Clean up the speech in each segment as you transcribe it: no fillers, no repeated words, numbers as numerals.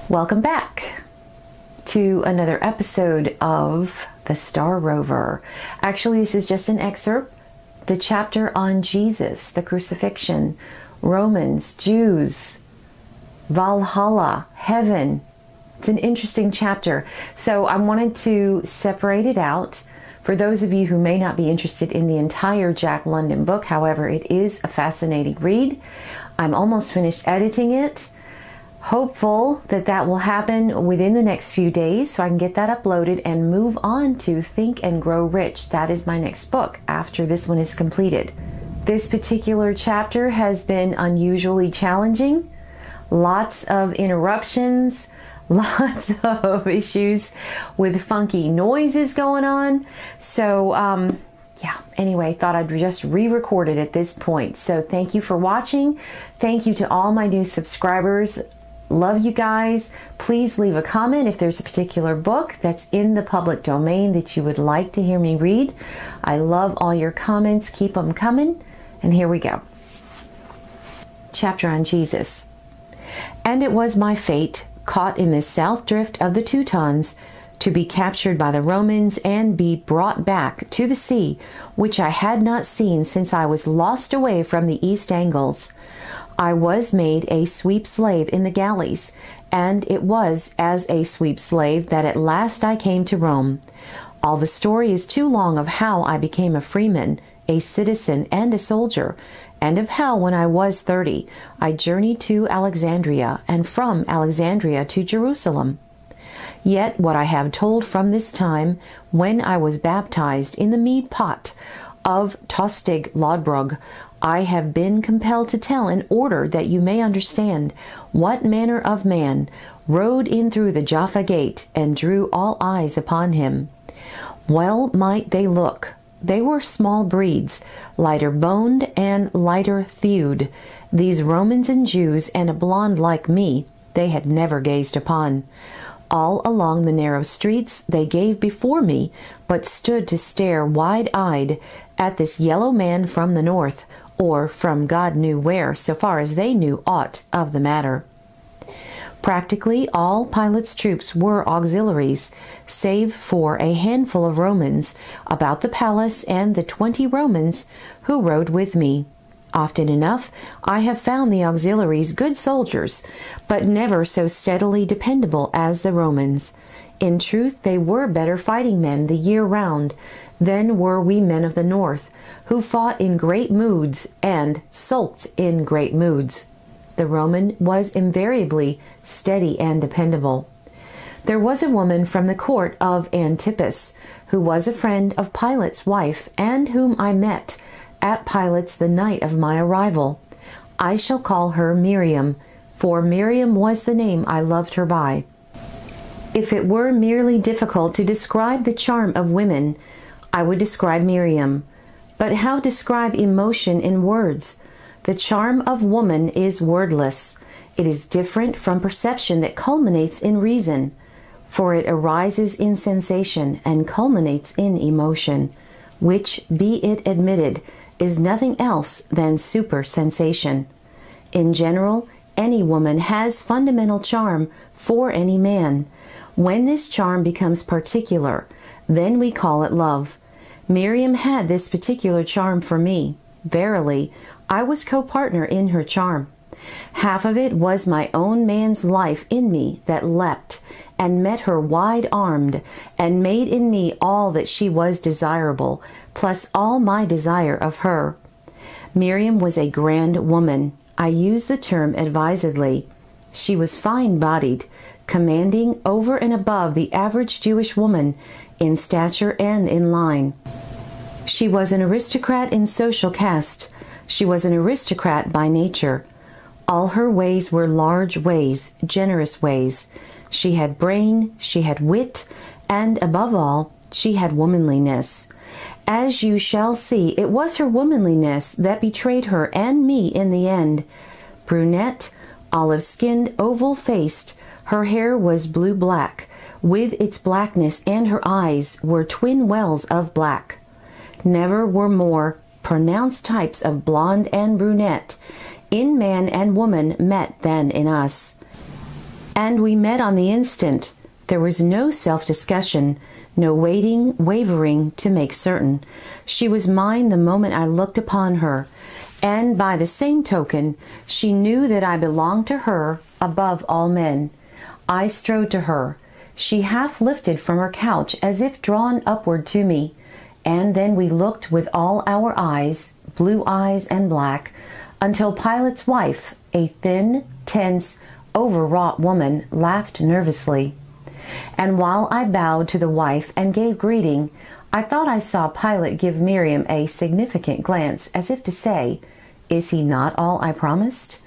Welcome back to another episode of The Star Rover. Actually, this is just an excerpt, the chapter on Jesus, the crucifixion, Romans, Jews, Valhalla, heaven. It's an interesting chapter. So I wanted to separate it out for those of you who may not be interested in the entire Jack London book. However, it is a fascinating read. I'm almost finished editing it. Hopeful that that will happen within the next few days so I can get that uploaded and move on to Think and Grow Rich. That is my next book after this one is completed. This particular chapter has been unusually challenging. Lots of interruptions, lots of issues with funky noises going on. So, anyway, thought I'd just re-record it at this point. So thank you for watching. Thank you to all my new subscribers. Love you guys. Please leave a comment if there's a particular book that's in the public domain that you would like to hear me read. I love all your comments. Keep them coming. And here we go. Chapter on Jesus. And it was my fate, caught in this south drift of the Teutons, to be captured by the Romans and be brought back to the sea, which I had not seen since I was lost away from the East Angles. I was made a sweep slave in the galleys, and it was as a sweep slave that at last I came to Rome. All the story is too long of how I became a freeman, a citizen, and a soldier, and of how when I was 30, I journeyed to Alexandria, and from Alexandria to Jerusalem. Yet what I have told from this time, when I was baptized in the mead pot of Tostig Lodbrog, I have been compelled to tell in order that you may understand what manner of man rode in through the Jaffa gate and drew all eyes upon him. Well might they look. They were small breeds, lighter boned and lighter thewed. These Romans and Jews, and a blonde like me, they had never gazed upon. All along the narrow streets they gave before me, but stood to stare wide-eyed at this yellow man from the north, or from God knew where, so far as they knew aught of the matter. Practically all Pilate's troops were auxiliaries, save for a handful of Romans about the palace and the 20 Romans who rode with me. Often enough I have found the auxiliaries good soldiers, but never so steadily dependable as the Romans. In truth, they were better fighting men the year round than were we men of the north, who fought in great moods and sulked in great moods. The Roman was invariably steady and dependable. There was a woman from the court of Antipas, who was a friend of Pilate's wife, and whom I met at Pilate's the night of my arrival. I shall call her Miriam, for Miriam was the name I loved her by. If it were merely difficult to describe the charm of women, I would describe Miriam. But how describe emotion in words? The charm of woman is wordless. It is different from perception that culminates in reason, for it arises in sensation and culminates in emotion, which, be it admitted, is nothing else than super-sensation. In general, any woman has fundamental charm for any man. When this charm becomes particular, then we call it love. Miriam had this particular charm for me. Verily, I was co-partner in her charm. Half of it was my own man's life in me that leapt and met her wide-armed and made in me all that she was desirable, plus all my desire of her. Miriam was a grand woman. I use the term advisedly. She was fine-bodied, commanding over and above the average Jewish woman in stature and in line. She was an aristocrat in social caste. She was an aristocrat by nature. All her ways were large ways, generous ways. She had brain, she had wit, and above all, she had womanliness. As you shall see, it was her womanliness that betrayed her and me in the end. Brunette, olive-skinned, oval-faced, her hair was blue-black. With its blackness and her eyes were twin wells of black. Never were more pronounced types of blonde and brunette in man and woman met than in us. and we met on the instant. There was no self-discussion, no wavering to make certain. She was mine the moment I looked upon her, and by the same token, she knew that I belonged to her above all men. I strode to her. She half lifted from her couch as if drawn upward to me, and then we looked with all our eyes, blue eyes and black, until Pilate's wife, a thin, tense, overwrought woman, laughed nervously. And while I bowed to the wife and gave greeting, I thought I saw Pilate give Miriam a significant glance, as if to say, "Is he not all I promised?"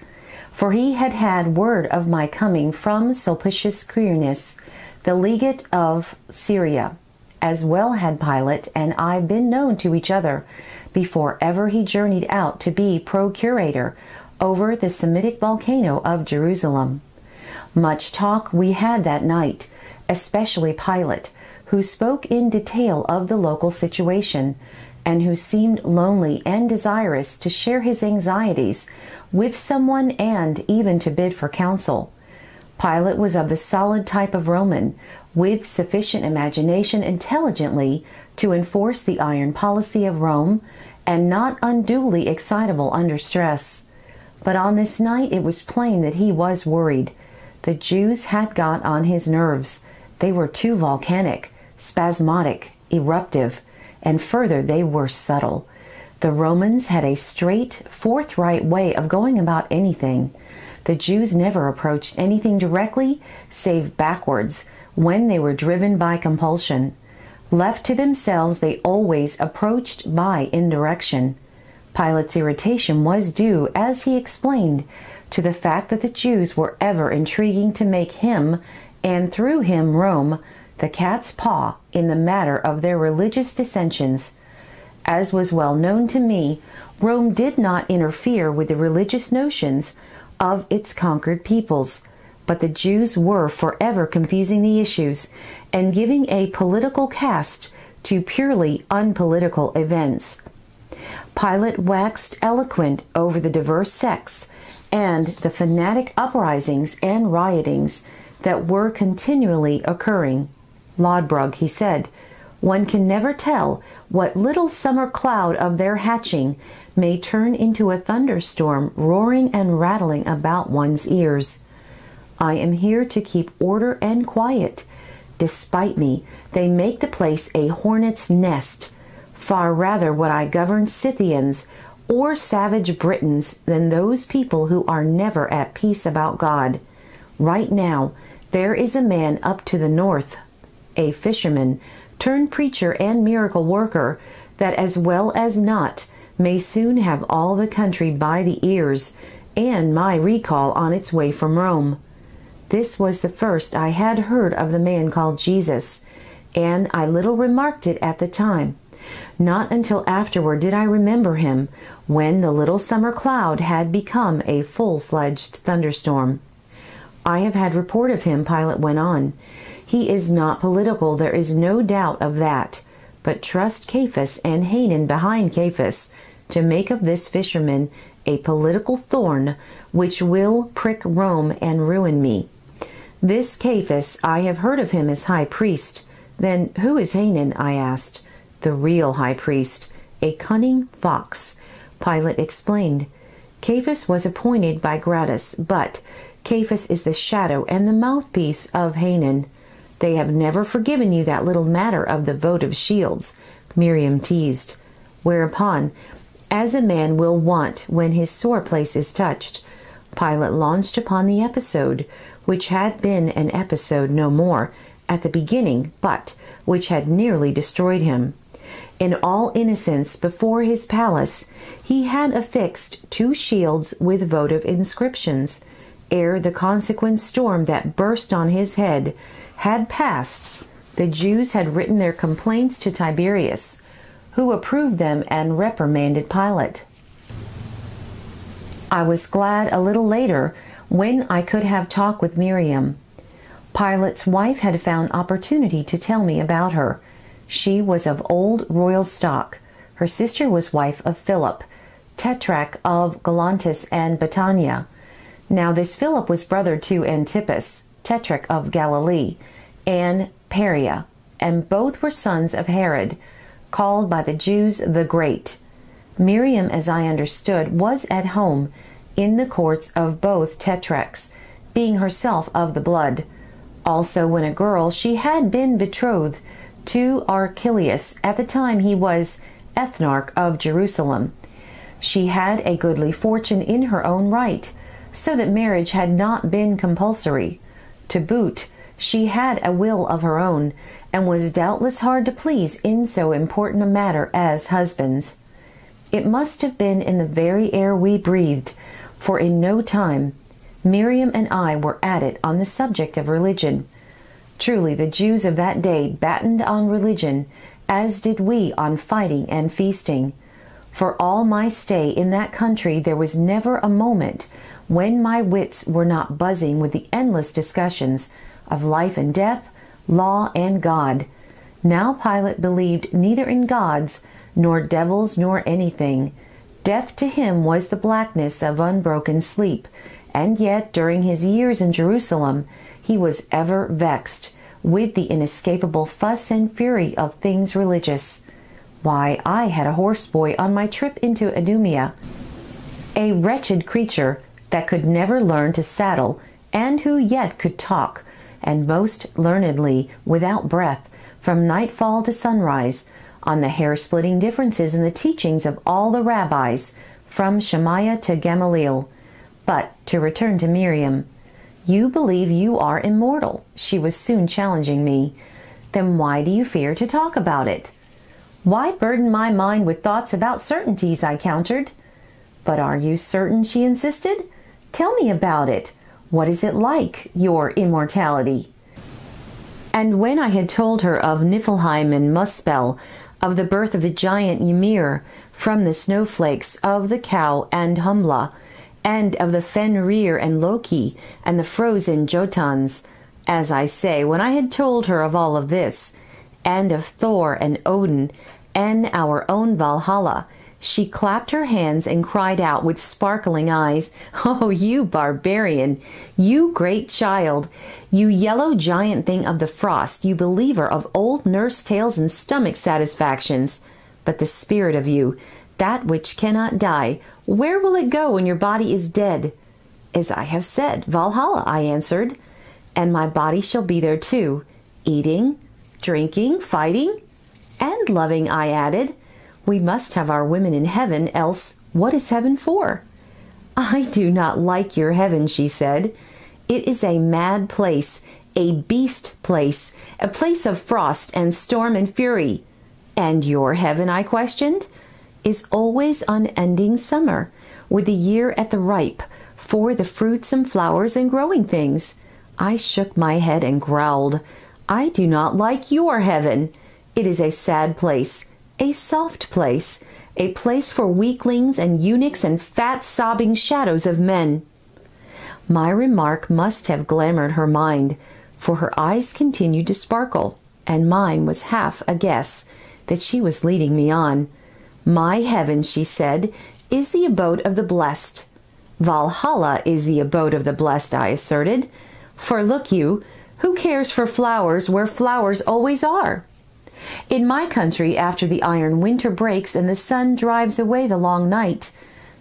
For he had had word of my coming from Sulpicius Quirinius, the legate of Syria. As well had Pilate and I been known to each other before ever he journeyed out to be procurator over the Semitic volcano of Jerusalem. Much talk we had that night, especially Pilate, who spoke in detail of the local situation, and who seemed lonely and desirous to share his anxieties with someone and even to bid for counsel. Pilate was of the solid type of Roman, with sufficient imagination intelligently to enforce the iron policy of Rome, and not unduly excitable under stress. But on this night it was plain that he was worried. The Jews had got on his nerves. They were too volcanic, spasmodic, eruptive, and further they were subtle. The Romans had a straight, forthright way of going about anything. The Jews never approached anything directly, save backwards, when they were driven by compulsion. Left to themselves, they always approached by indirection. Pilate's irritation was due, as he explained, to the fact that the Jews were ever intriguing to make him, and through him Rome, the cat's paw in the matter of their religious dissensions. As was well known to me, Rome did not interfere with the religious notions of its conquered peoples, but the Jews were forever confusing the issues and giving a political cast to purely unpolitical events. Pilate waxed eloquent over the diverse sects and the fanatic uprisings and riotings that were continually occurring. Lodbrog, he said, one can never tell what little summer cloud of their hatching may turn into a thunderstorm roaring and rattling about one's ears. I am here to keep order and quiet. Despite me, they make the place a hornet's nest. Far rather would I govern Scythians or savage Britons than those people who are never at peace about God. Right now, there is a man up to the north, a fisherman, turned preacher and miracle worker, that as well as not may soon have all the country by the ears, and my recall on its way from Rome. This was the first I had heard of the man called Jesus, and I little remarked it at the time. Not until afterward did I remember him, when the little summer cloud had become a full-fledged thunderstorm. I have had report of him, Pilate went on. He is not political, there is no doubt of that. But trust Caius and Hanan behind Caius to make of this fisherman a political thorn which will prick Rome and ruin me. This Caius, I have heard of him as high priest. Then who is Hanan? I asked. The real high priest, a cunning fox. Pilate explained. Caius was appointed by Gratus, but Caius is the shadow and the mouthpiece of Hanan. They have never forgiven you that little matter of the vote of shields, Miriam teased. Whereupon, as a man will want when his sore place is touched, Pilate launched upon the episode, which had been an episode no more at the beginning, but which had nearly destroyed him. In all innocence, before his palace, he had affixed 2 shields with votive inscriptions. Ere the consequent storm that burst on his head had passed, the Jews had written their complaints to Tiberius, who approved them and reprimanded Pilate. I was glad a little later when I could have talk with Miriam. Pilate's wife had found opportunity to tell me about her. She was of old royal stock. Her sister was wife of Philip, tetrarch of Galantis and Batanea. Now this Philip was brother to Antipas, tetrarch of Galilee, and Perea, and both were sons of Herod, called by the Jews the Great. Miriam, as I understood, was at home in the courts of both tetrarchs, being herself of the blood. Also, when a girl, she had been betrothed to Archelaus at the time he was ethnarch of Jerusalem. She had a goodly fortune in her own right, so that marriage had not been compulsory. To boot, she had a will of her own, and was doubtless hard to please in so important a matter as husbands. It must have been in the very air we breathed, for in no time Miriam and I were at it on the subject of religion. Truly, the Jews of that day battened on religion, as did we on fighting and feasting. For all my stay in that country there was never a moment when my wits were not buzzing with the endless discussions of life and death, law and God. Now Pilate believed neither in gods, nor devils, nor anything. Death to him was the blackness of unbroken sleep, and yet during his years in Jerusalem he was ever vexed with the inescapable fuss and fury of things religious. Why, I had a horseboy on my trip into Idumea, a wretched creature that could never learn to saddle, and who yet could talk, and most learnedly, without breath, from nightfall to sunrise, on the hair-splitting differences in the teachings of all the rabbis, from Shemaiah to Gamaliel. But to return to Miriam. You believe you are immortal, she was soon challenging me. Then why do you fear to talk about it? Why burden my mind with thoughts about certainties, I countered. But are you certain, she insisted. Tell me about it. What is it like, your immortality? And when I had told her of Niflheim and Muspel, of the birth of the giant Ymir from the snowflakes, of the cow and Humla, and of the Fenrir and Loki, and the frozen Jotuns, as I say, when I had told her of all of this, and of Thor and Odin, and our own Valhalla, she clapped her hands and cried out with sparkling eyes, "Oh, you barbarian, you great child, you yellow giant thing of the frost, you believer of old nurse tales and stomach satisfactions! But the spirit of you, that which cannot die, where will it go when your body is dead?" "As I have said, Valhalla," I answered, "and my body shall be there too, eating, drinking, fighting, and loving," I added. "We must have our women in heaven, else what is heaven for?" "I do not like your heaven," she said. "It is a mad place, a beast place, a place of frost and storm and fury." "And your heaven," I questioned, "is always unending summer, with the year at the ripe, for the fruits and flowers and growing things." I shook my head and growled, "I do not like your heaven. It is a sad place, a soft place, a place for weaklings and eunuchs and fat sobbing shadows of men." My remark must have glamoured her mind, for her eyes continued to sparkle, and mine was half a guess that she was leading me on. "My heaven," she said, "is the abode of the blessed." "Valhalla is the abode of the blessed," I asserted. "For look you, who cares for flowers where flowers always are? In my country, after the iron winter breaks and the sun drives away the long night,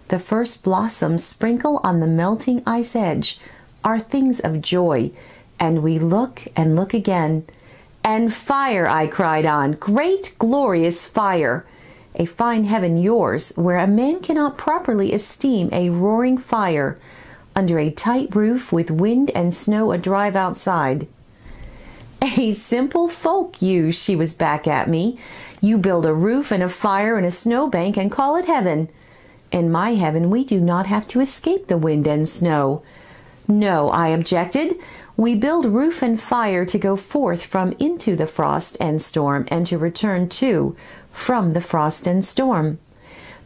the first blossoms sprinkle on the melting ice edge are things of joy, and we look and look again. And fire," I cried on, "great glorious fire! A fine heaven yours, where a man cannot properly esteem a roaring fire, under a tight roof with wind and snow a drive outside." "A simple folk, you," she was back at me. "You build a roof and a fire and a snowbank and call it heaven. In my heaven we do not have to escape the wind and snow." "No," I objected. "We build roof and fire to go forth from into the frost and storm, and to return to from the frost and storm.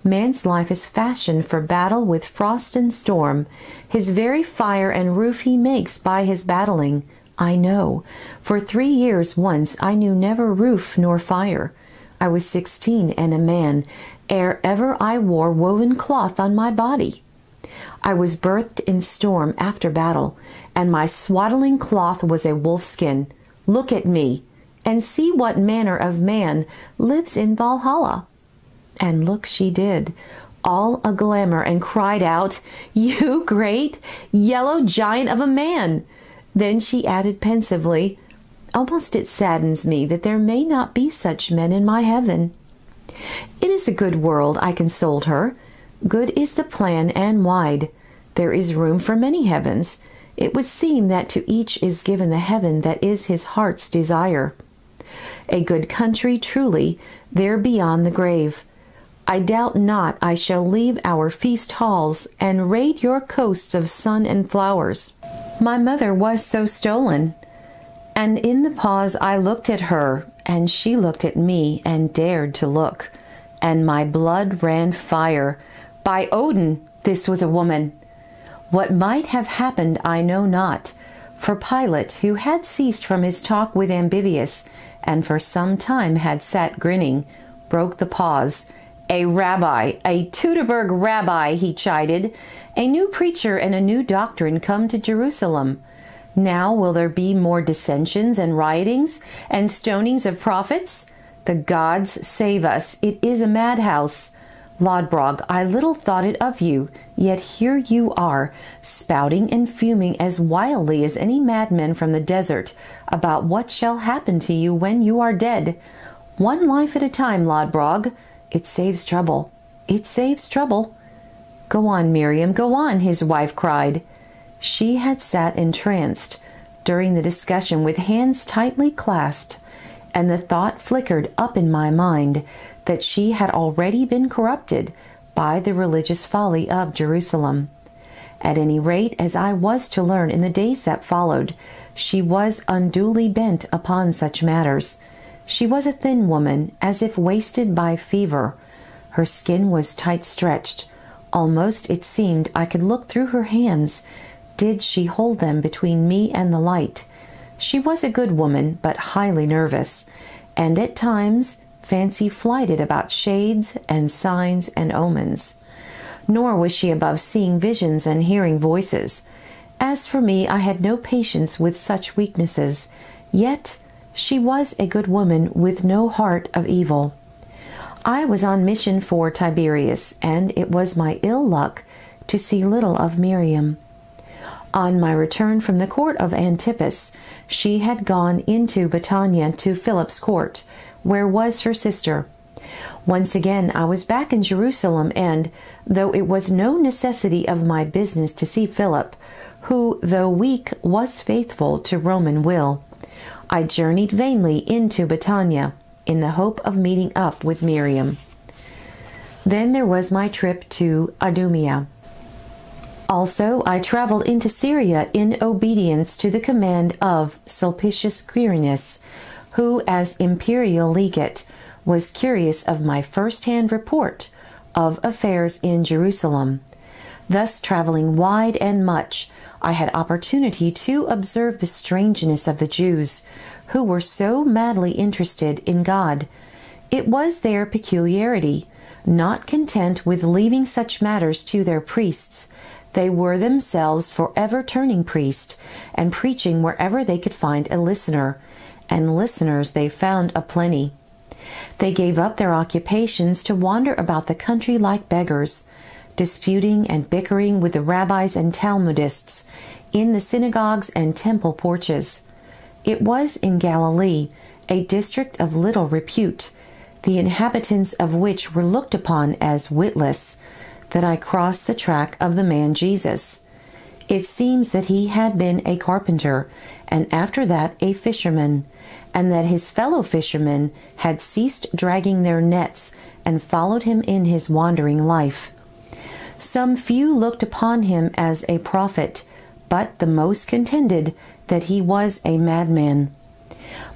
Man's life is fashioned for battle with frost and storm. His very fire and roof he makes by his battling. I know. For 3 years once I knew never roof nor fire. I was 16 and a man, ere ever I wore woven cloth on my body. I was birthed in storm after battle, and my swaddling cloth was a wolfskin. Look at me, and see what manner of man lives in Valhalla." And look she did, all a glamour, and cried out, "You great yellow giant of a man!" Then she added pensively, "Almost it saddens me that there may not be such men in my heaven." "It is a good world," I consoled her. "Good is the plan and wide. There is room for many heavens. It would seem that to each is given the heaven that is his heart's desire. A good country truly, there beyond the grave. I doubt not I shall leave our feast halls and raid your coasts of sun and flowers." My mother was so stolen, and in the pause I looked at her, and she looked at me and dared to look, and my blood ran fire. By Odin, this was a woman! What might have happened I know not, for Pilate, who had ceased from his talk with Ambivius, and for some time had sat grinning, broke the pause. "A rabbi, a Teutoburg rabbi," he chided, "a new preacher and a new doctrine come to Jerusalem. Now will there be more dissensions and riotings and stonings of prophets? The gods save us, it is a madhouse. Lodbrog, I little thought it of you, yet here you are, spouting and fuming as wildly as any madman from the desert about what shall happen to you when you are dead. One life at a time, Lodbrog. It saves trouble. It saves trouble." "Go on, Miriam, go on," his wife cried. She had sat entranced during the discussion with hands tightly clasped, and the thought flickered up in my mind that she had already been corrupted by the religious folly of Jerusalem. At any rate, as I was to learn in the days that followed, she was unduly bent upon such matters. She was a thin woman, as if wasted by fever. Her skin was tight-stretched. Almost it seemed I could look through her hands, did she hold them between me and the light. She was a good woman, but highly nervous, and at times fancy flighted about shades and signs and omens. Nor was she above seeing visions and hearing voices. As for me, I had no patience with such weaknesses, yet she was a good woman with no heart of evil. I was on mission for Tiberius, and it was my ill luck to see little of Miriam. On my return from the court of Antipas, she had gone into Batanea to Philip's court, where was her sister. Once again I was back in Jerusalem, and, though it was no necessity of my business to see Philip, who, though weak, was faithful to Roman will, I journeyed vainly into Batanea, in the hope of meeting up with Miriam. Then there was my trip to Idumea. Also, I traveled into Syria in obedience to the command of Sulpicius Quirinus, who, as imperial legate, was curious of my first-hand report of affairs in Jerusalem. Thus, traveling wide and much, I had opportunity to observe the strangeness of the Jews, who were so madly interested in God. It was their peculiarity. Not content with leaving such matters to their priests, they were themselves forever turning priest, and preaching wherever they could find a listener, and listeners they found aplenty. They gave up their occupations to wander about the country like beggars, disputing and bickering with the rabbis and Talmudists in the synagogues and temple porches. It was in Galilee, a district of little repute, the inhabitants of which were looked upon as witless, that I crossed the track of the man Jesus. It seems that he had been a carpenter, and after that a fisherman, and that his fellow fishermen had ceased dragging their nets and followed him in his wandering life. Some few looked upon him as a prophet, but the most contended that he was a madman.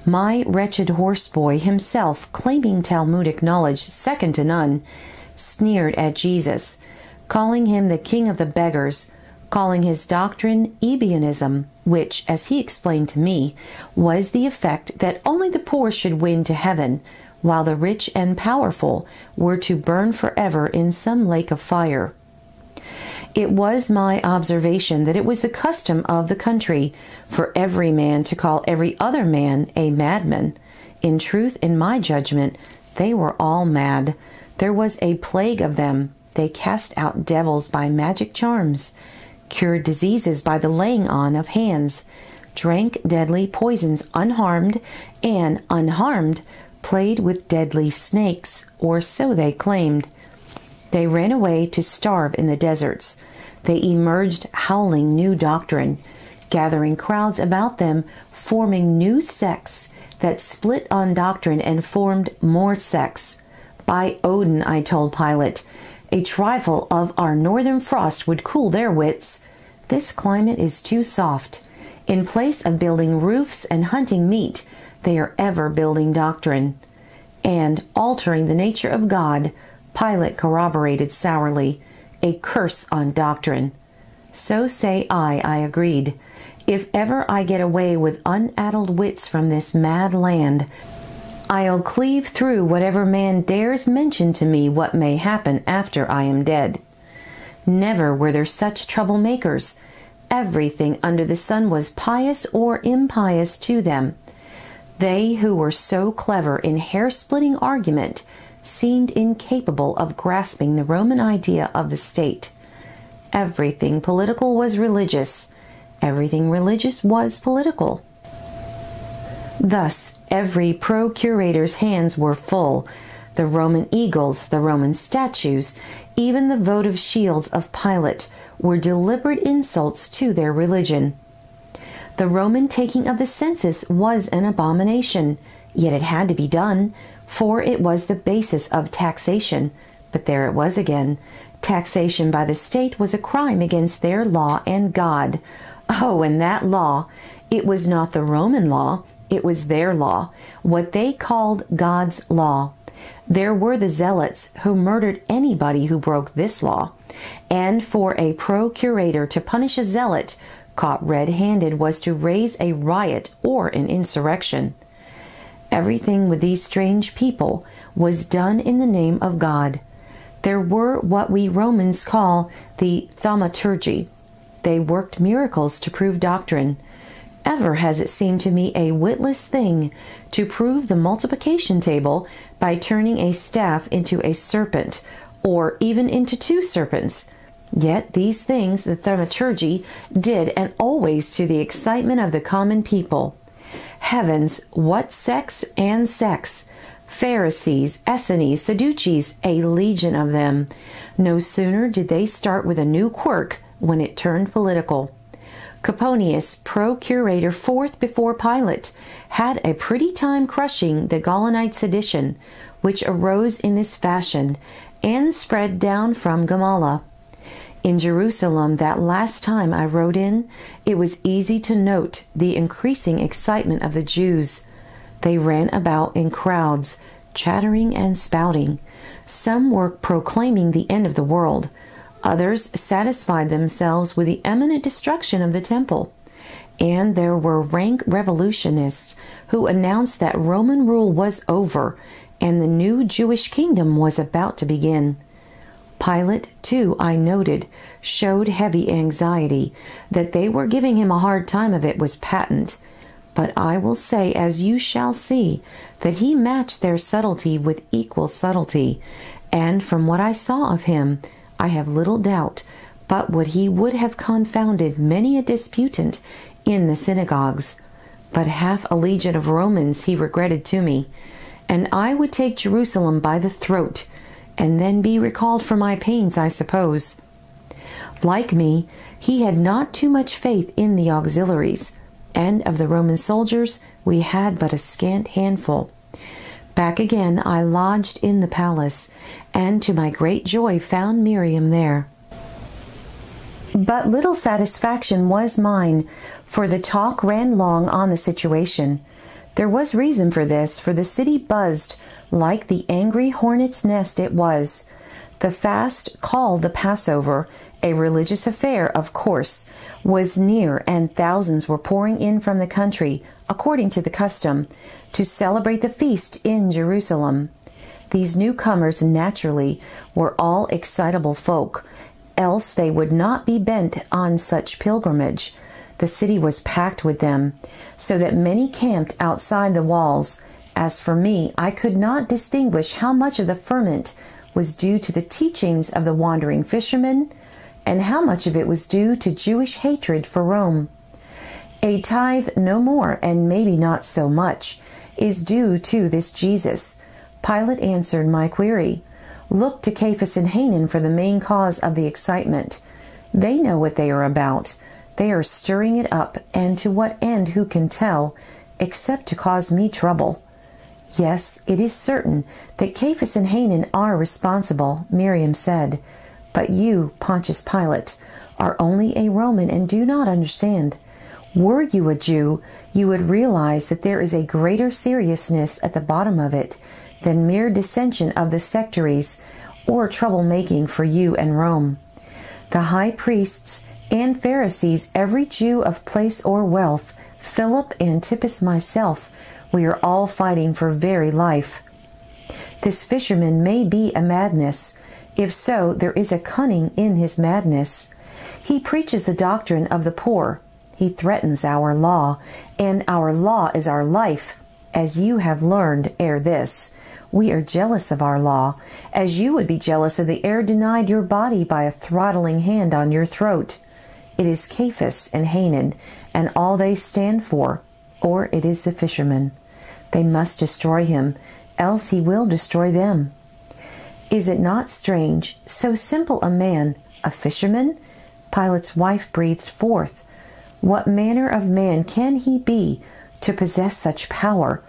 My wretched horseboy himself, claiming Talmudic knowledge second to none, sneered at Jesus, calling him the king of the beggars, calling his doctrine Ebionism, which, as he explained to me, was the effect that only the poor should win to heaven, while the rich and powerful were to burn forever in some lake of fire. It was my observation that it was the custom of the country for every man to call every other man a madman. In truth, in my judgment, they were all mad. There was a plague of them. They cast out devils by magic charms, cured diseases by the laying on of hands, drank deadly poisons unharmed, and unharmed played with deadly snakes, or so they claimed. They ran away to starve in the deserts. They emerged howling new doctrine, gathering crowds about them, forming new sects that split on doctrine and formed more sects. By Odin, I told Pilate, a trifle of our northern frost would cool their wits. This climate is too soft. In place of building roofs and hunting meat, they are ever building doctrine. And altering the nature of God, Pilate corroborated sourly, a curse on doctrine. So say I agreed. If ever I get away with unaddled wits from this mad land, I'll cleave through whatever man dares mention to me what may happen after I am dead. Never were there such troublemakers. Everything under the sun was pious or impious to them. They who were so clever in hair-splitting argument seemed incapable of grasping the Roman idea of the state. Everything political was religious. Everything religious was political. Thus, every procurator's hands were full. The Roman eagles, the Roman statues, even the votive shields of Pilate were deliberate insults to their religion. The Roman taking of the census was an abomination, yet it had to be done, for it was the basis of taxation. But there it was again. Taxation by the state was a crime against their law and God. Oh, and that law, it was not the Roman law, it was their law, what they called God's law. There were the zealots who murdered anybody who broke this law, and for a procurator to punish a zealot caught red-handed was to raise a riot or an insurrection. Everything with these strange people was done in the name of God. There were what we Romans call the thaumaturgi. They worked miracles to prove doctrine. Ever has it seemed to me a witless thing to prove the multiplication table by turning a staff into a serpent, or even into two serpents. Yet these things the thaumaturgi did, and always to the excitement of the common people. Heavens, what sects and sects! Pharisees, Essenes, Sadducees, a legion of them. No sooner did they start with a new quirk when it turned political. Coponius, procurator fourth before Pilate, had a pretty time crushing the Gaulonite sedition, which arose in this fashion, and spread down from Gamala. In Jerusalem, that last time I rode in, it was easy to note the increasing excitement of the Jews. They ran about in crowds, chattering and spouting. Some were proclaiming the end of the world. Others satisfied themselves with the imminent destruction of the temple. And there were rank revolutionists who announced that Roman rule was over and the new Jewish kingdom was about to begin. Pilate, too, I noted, showed heavy anxiety. That they were giving him a hard time of it was patent. But I will say, as you shall see, that he matched their subtlety with equal subtlety, and from what I saw of him, I have little doubt but what he would have confounded many a disputant in the synagogues. But half a legion of Romans he regretted to me, and I would take Jerusalem by the throat, and then be recalled for my pains, I suppose. Like me, he had not too much faith in the auxiliaries, and of the Roman soldiers we had but a scant handful. Back again I lodged in the palace, and to my great joy found Miriam there. But little satisfaction was mine, for the talk ran long on the situation. There was reason for this, for the city buzzed like the angry hornet's nest it was. The fast, called the Passover, a religious affair, of course, was near, and thousands were pouring in from the country, according to the custom, to celebrate the feast in Jerusalem. These newcomers, naturally, were all excitable folk, else they would not be bent on such pilgrimage. The city was packed with them, so that many camped outside the walls. As for me, I could not distinguish how much of the ferment was due to the teachings of the wandering fishermen, and how much of it was due to Jewish hatred for Rome. A tithe no more, and maybe not so much, is due to this Jesus. Pilate answered my query. Look to Caius and Hanan for the main cause of the excitement. They know what they are about. They are stirring it up, and to what end who can tell, except to cause me trouble. Yes, it is certain that Caius and Hanan are responsible, Miriam said. But you, Pontius Pilate, are only a Roman and do not understand. Were you a Jew, you would realize that there is a greater seriousness at the bottom of it than mere dissension of the sectaries or trouble-making for you and Rome. The high priests and Pharisees, every Jew of place or wealth, Philip, Antipas, myself, we are all fighting for very life. This fisherman may be a madness. If so, there is a cunning in his madness. He preaches the doctrine of the poor. He threatens our law, and our law is our life. As you have learned ere this, we are jealous of our law, as you would be jealous of the air denied your body by a throttling hand on your throat. It is Caius and Hanan, and all they stand for, or it is the fisherman. They must destroy him, else he will destroy them. Is it not strange, so simple a man, a fisherman? Pilate's wife breathed forth. What manner of man can he be to possess such power?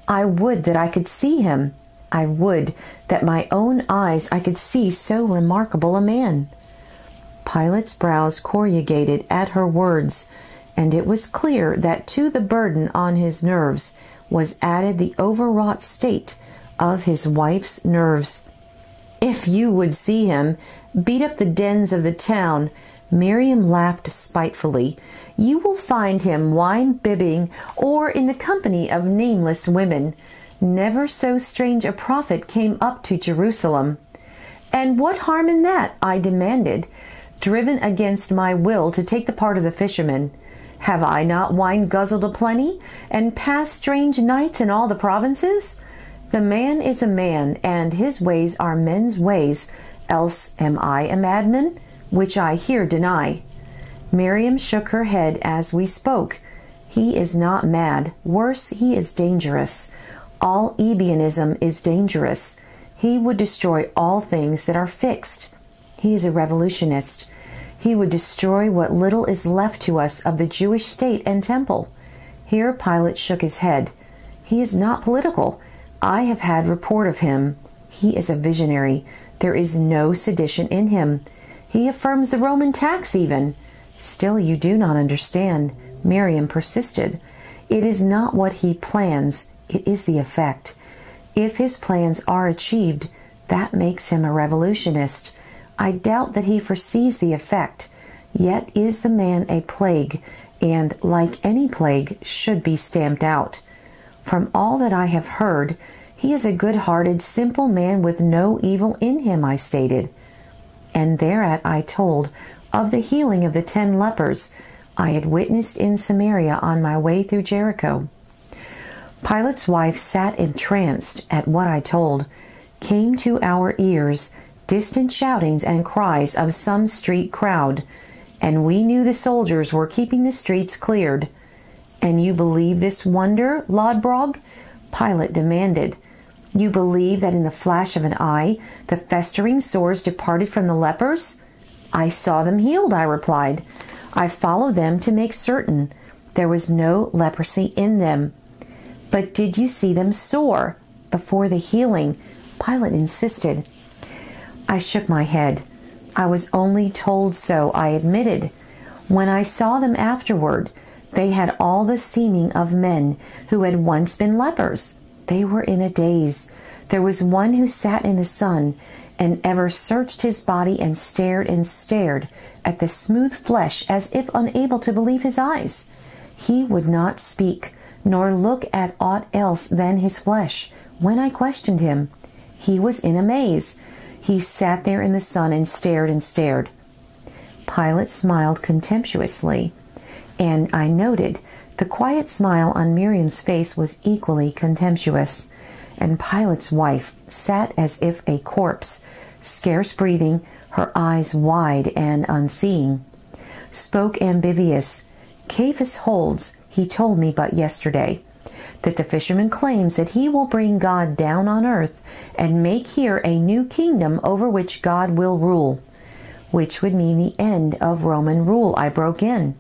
I would that I could see him. I would that my own eyes I could see so remarkable a man. Pilate's brows corrugated at her words, and it was clear that to the burden on his nerves was added the overwrought state of his wife's nerves. If you would see him beat up the dens of the town, Miriam laughed spitefully, you will find him wine-bibbing or in the company of nameless women. Never so strange a prophet came up to Jerusalem. And what harm in that? I demanded, driven against my will to take the part of the fisherman. Have I not wine guzzled aplenty, and passed strange nights in all the provinces? The man is a man, and his ways are men's ways, else am I a madman, which I here deny. Miriam shook her head as we spoke. He is not mad. Worse, he is dangerous. All Ebionism is dangerous. He would destroy all things that are fixed. He is a revolutionist. He would destroy what little is left to us of the Jewish state and temple. Here Pilate shook his head. He is not political. I have had report of him. He is a visionary. There is no sedition in him. He affirms the Roman tax even. Still you do not understand, Miriam persisted. It is not what he plans, it is the effect. If his plans are achieved, that makes him a revolutionist. I doubt that he foresees the effect. Yet is the man a plague, and, like any plague, should be stamped out. From all that I have heard, he is a good-hearted, simple man with no evil in him, I stated. And thereat I told of the healing of the 10 lepers I had witnessed in Samaria on my way through Jericho. Pilate's wife sat entranced at what I told. Came to our ears distant shoutings and cries of some street crowd, and we knew the soldiers were keeping the streets cleared. And you believe this wonder, Lodbrog? Pilate demanded. You believe that in the flash of an eye the festering sores departed from the lepers? I saw them healed, I replied. I followed them to make certain. There was no leprosy in them. But did you see them sore before the healing? Pilate insisted. I shook my head. I was only told so, I admitted. When I saw them afterward, they had all the seeming of men who had once been lepers. They were in a daze. There was one who sat in the sun and ever searched his body and stared at the smooth flesh as if unable to believe his eyes. He would not speak, nor look at aught else than his flesh. When I questioned him, he was in a maze. He sat there in the sun and stared. Pilate smiled contemptuously, and I noted the quiet smile on Miriam's face was equally contemptuous, and Pilate's wife sat as if a corpse, scarce breathing, her eyes wide and unseeing. Spoke ambiguous. Caius holds, he told me but yesterday, that the fisherman claims that he will bring God down on earth and make here a new kingdom over which God will rule, which would mean the end of Roman rule. I broke in.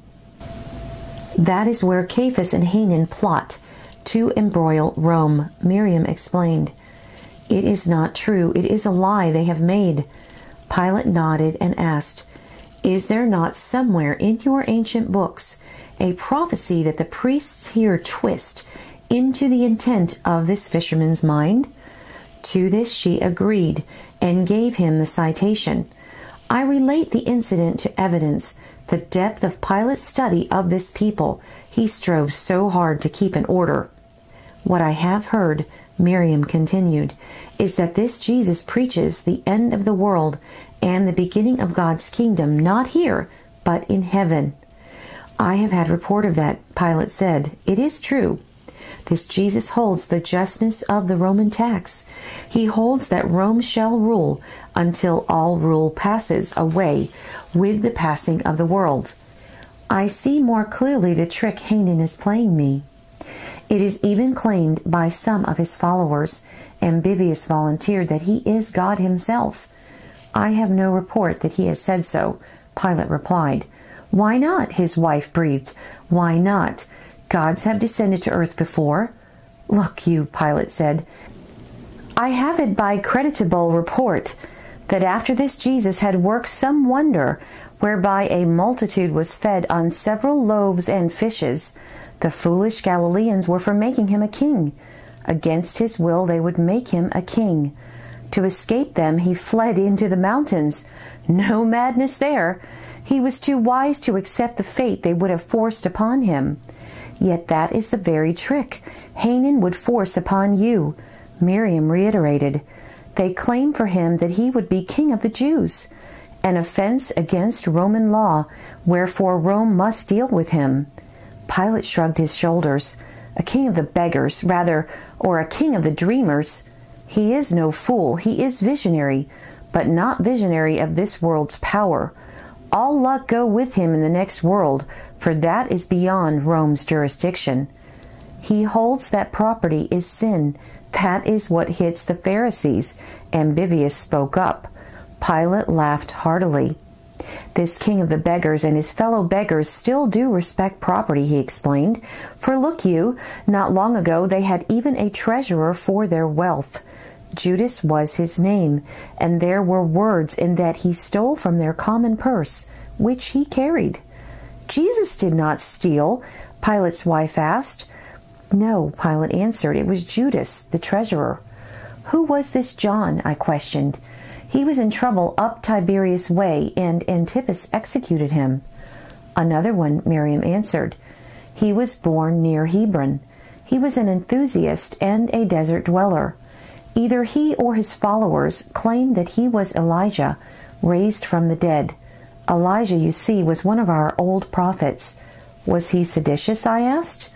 That is where Caius and Hanan plot to embroil Rome, Miriam explained. It is not true. It is a lie they have made. Pilate nodded and asked, is there not somewhere in your ancient books a prophecy that the priests here twist into the intent of this fisherman's mind? To this she agreed and gave him the citation. I relate the incident to evidence the depth of Pilate's study of this people he strove so hard to keep in order. What I have heard, Miriam continued, is that this Jesus preaches the end of the world and the beginning of God's kingdom, not here, but in heaven. I have had report of that, Pilate said. It is true. This Jesus holds the justness of the Roman tax. He holds that Rome shall rule until all rule passes away with the passing of the world. I see more clearly the trick Hanan is playing me. It is even claimed by some of his followers. Ambivius volunteered that he is God himself. I have no report that he has said so, Pilate replied. Why not? His wife breathed. Why not? Gods have descended to earth before. Look you, Pilate said. I have it by creditable report that after this Jesus had worked some wonder whereby a multitude was fed on several loaves and fishes, the foolish Galileans were for making him a king. Against his will they would make him a king. To escape them he fled into the mountains. No madness there. He was too wise to accept the fate they would have forced upon him. Yet that is the very trick Hanan would force upon you, Miriam reiterated. They claim for him that he would be king of the Jews, an offense against Roman law, wherefore Rome must deal with him. Pilate shrugged his shoulders. A king of the beggars, rather, or a king of the dreamers. He is no fool. He is visionary, but not visionary of this world's power. All luck go with him in the next world, for that is beyond Rome's jurisdiction. He holds that property is sin. That is what hits the Pharisees. Ambivius spoke up. Pilate laughed heartily. This king of the beggars and his fellow beggars still do respect property, he explained. For look you, not long ago they had even a treasurer for their wealth. Judas was his name, and there were words in that he stole from their common purse, which he carried. Jesus did not steal, Pilate's wife asked. No, Pilate answered, it was Judas, the treasurer. Who was this John? I questioned. He was in trouble up Tiberias Way, and Antipas executed him. Another one, Miriam answered. He was born near Hebron. He was an enthusiast and a desert dweller. Either he or his followers claimed that he was Elijah, raised from the dead. Elijah, you see, was one of our old prophets. Was he seditious? I asked.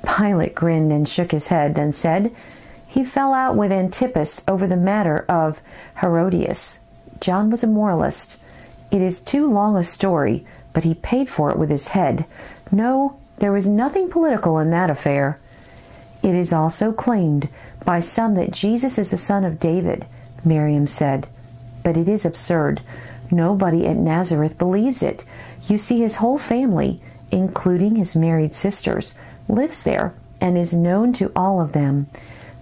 Pilate grinned and shook his head, then said, he fell out with Antipas over the matter of Herodias. John was a moralist. It is too long a story, but he paid for it with his head. No, there was nothing political in that affair. It is also claimed by some that Jesus is the son of David, Miriam said. But it is absurd. Nobody at Nazareth believes it. You see, his whole family, including his married sisters, lives there and is known to all of them.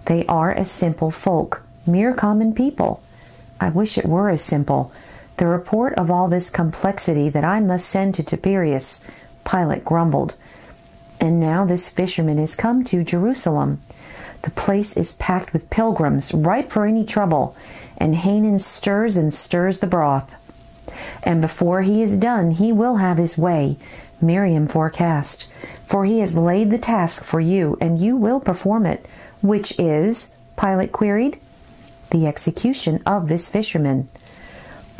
They are a simple folk, mere common people. I wish it were as simple. The report of all this complexity that I must send to Tiberius, Pilate grumbled. And now this fisherman is come to Jerusalem. The place is packed with pilgrims, ripe for any trouble, and Hanan stirs and stirs the broth. And before he is done, he will have his way, Miriam forecast. For he has laid the task for you, and you will perform it. Which is, Pilate queried, the execution of this fisherman.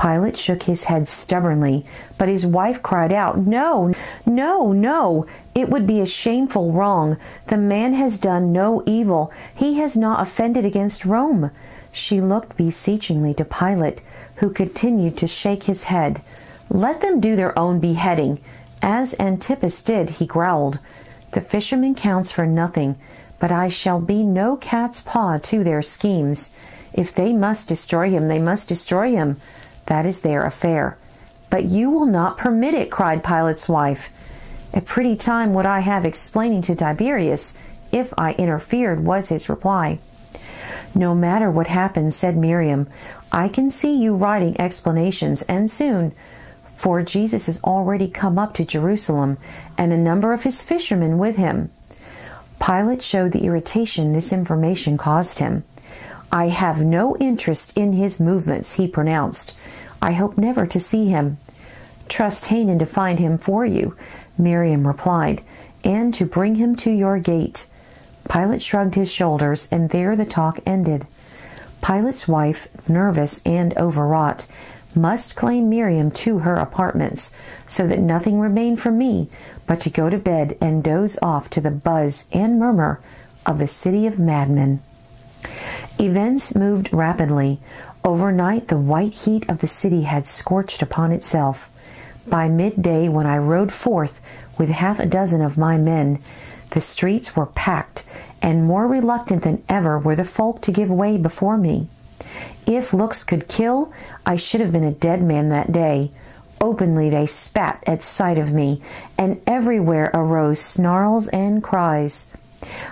Pilate shook his head stubbornly, but his wife cried out, "No, no, no! It would be a shameful wrong. The man has done no evil. He has not offended against Rome." She looked beseechingly to Pilate, who continued to shake his head. "Let them do their own beheading." As Antipas did, he growled, "The fisherman counts for nothing, but I shall be no cat's paw to their schemes. If they must destroy him, they must destroy him. That is their affair." "But you will not permit it," cried Pilate's wife. "A pretty time would I have explaining to Tiberius if I interfered," was his reply. "No matter what happens," said Miriam, "I can see you writing explanations, and soon, for Jesus has already come up to Jerusalem, and a number of his fishermen with him." Pilate showed the irritation this information caused him. "I have no interest in his movements," he pronounced. "I hope never to see him." "Trust Hanan to find him for you," Miriam replied, "and to bring him to your gate." Pilate shrugged his shoulders, and there the talk ended. Pilate's wife, nervous and overwrought, must claim Miriam to her apartments, so that nothing remained for me but to go to bed and doze off to the buzz and murmur of the city of madmen. Events moved rapidly. Overnight, the white heat of the city had scorched upon itself. By midday, when I rode forth with half a dozen of my men, the streets were packed, and more reluctant than ever were the folk to give way before me. If looks could kill, I should have been a dead man that day. Openly they spat at sight of me, and everywhere arose snarls and cries.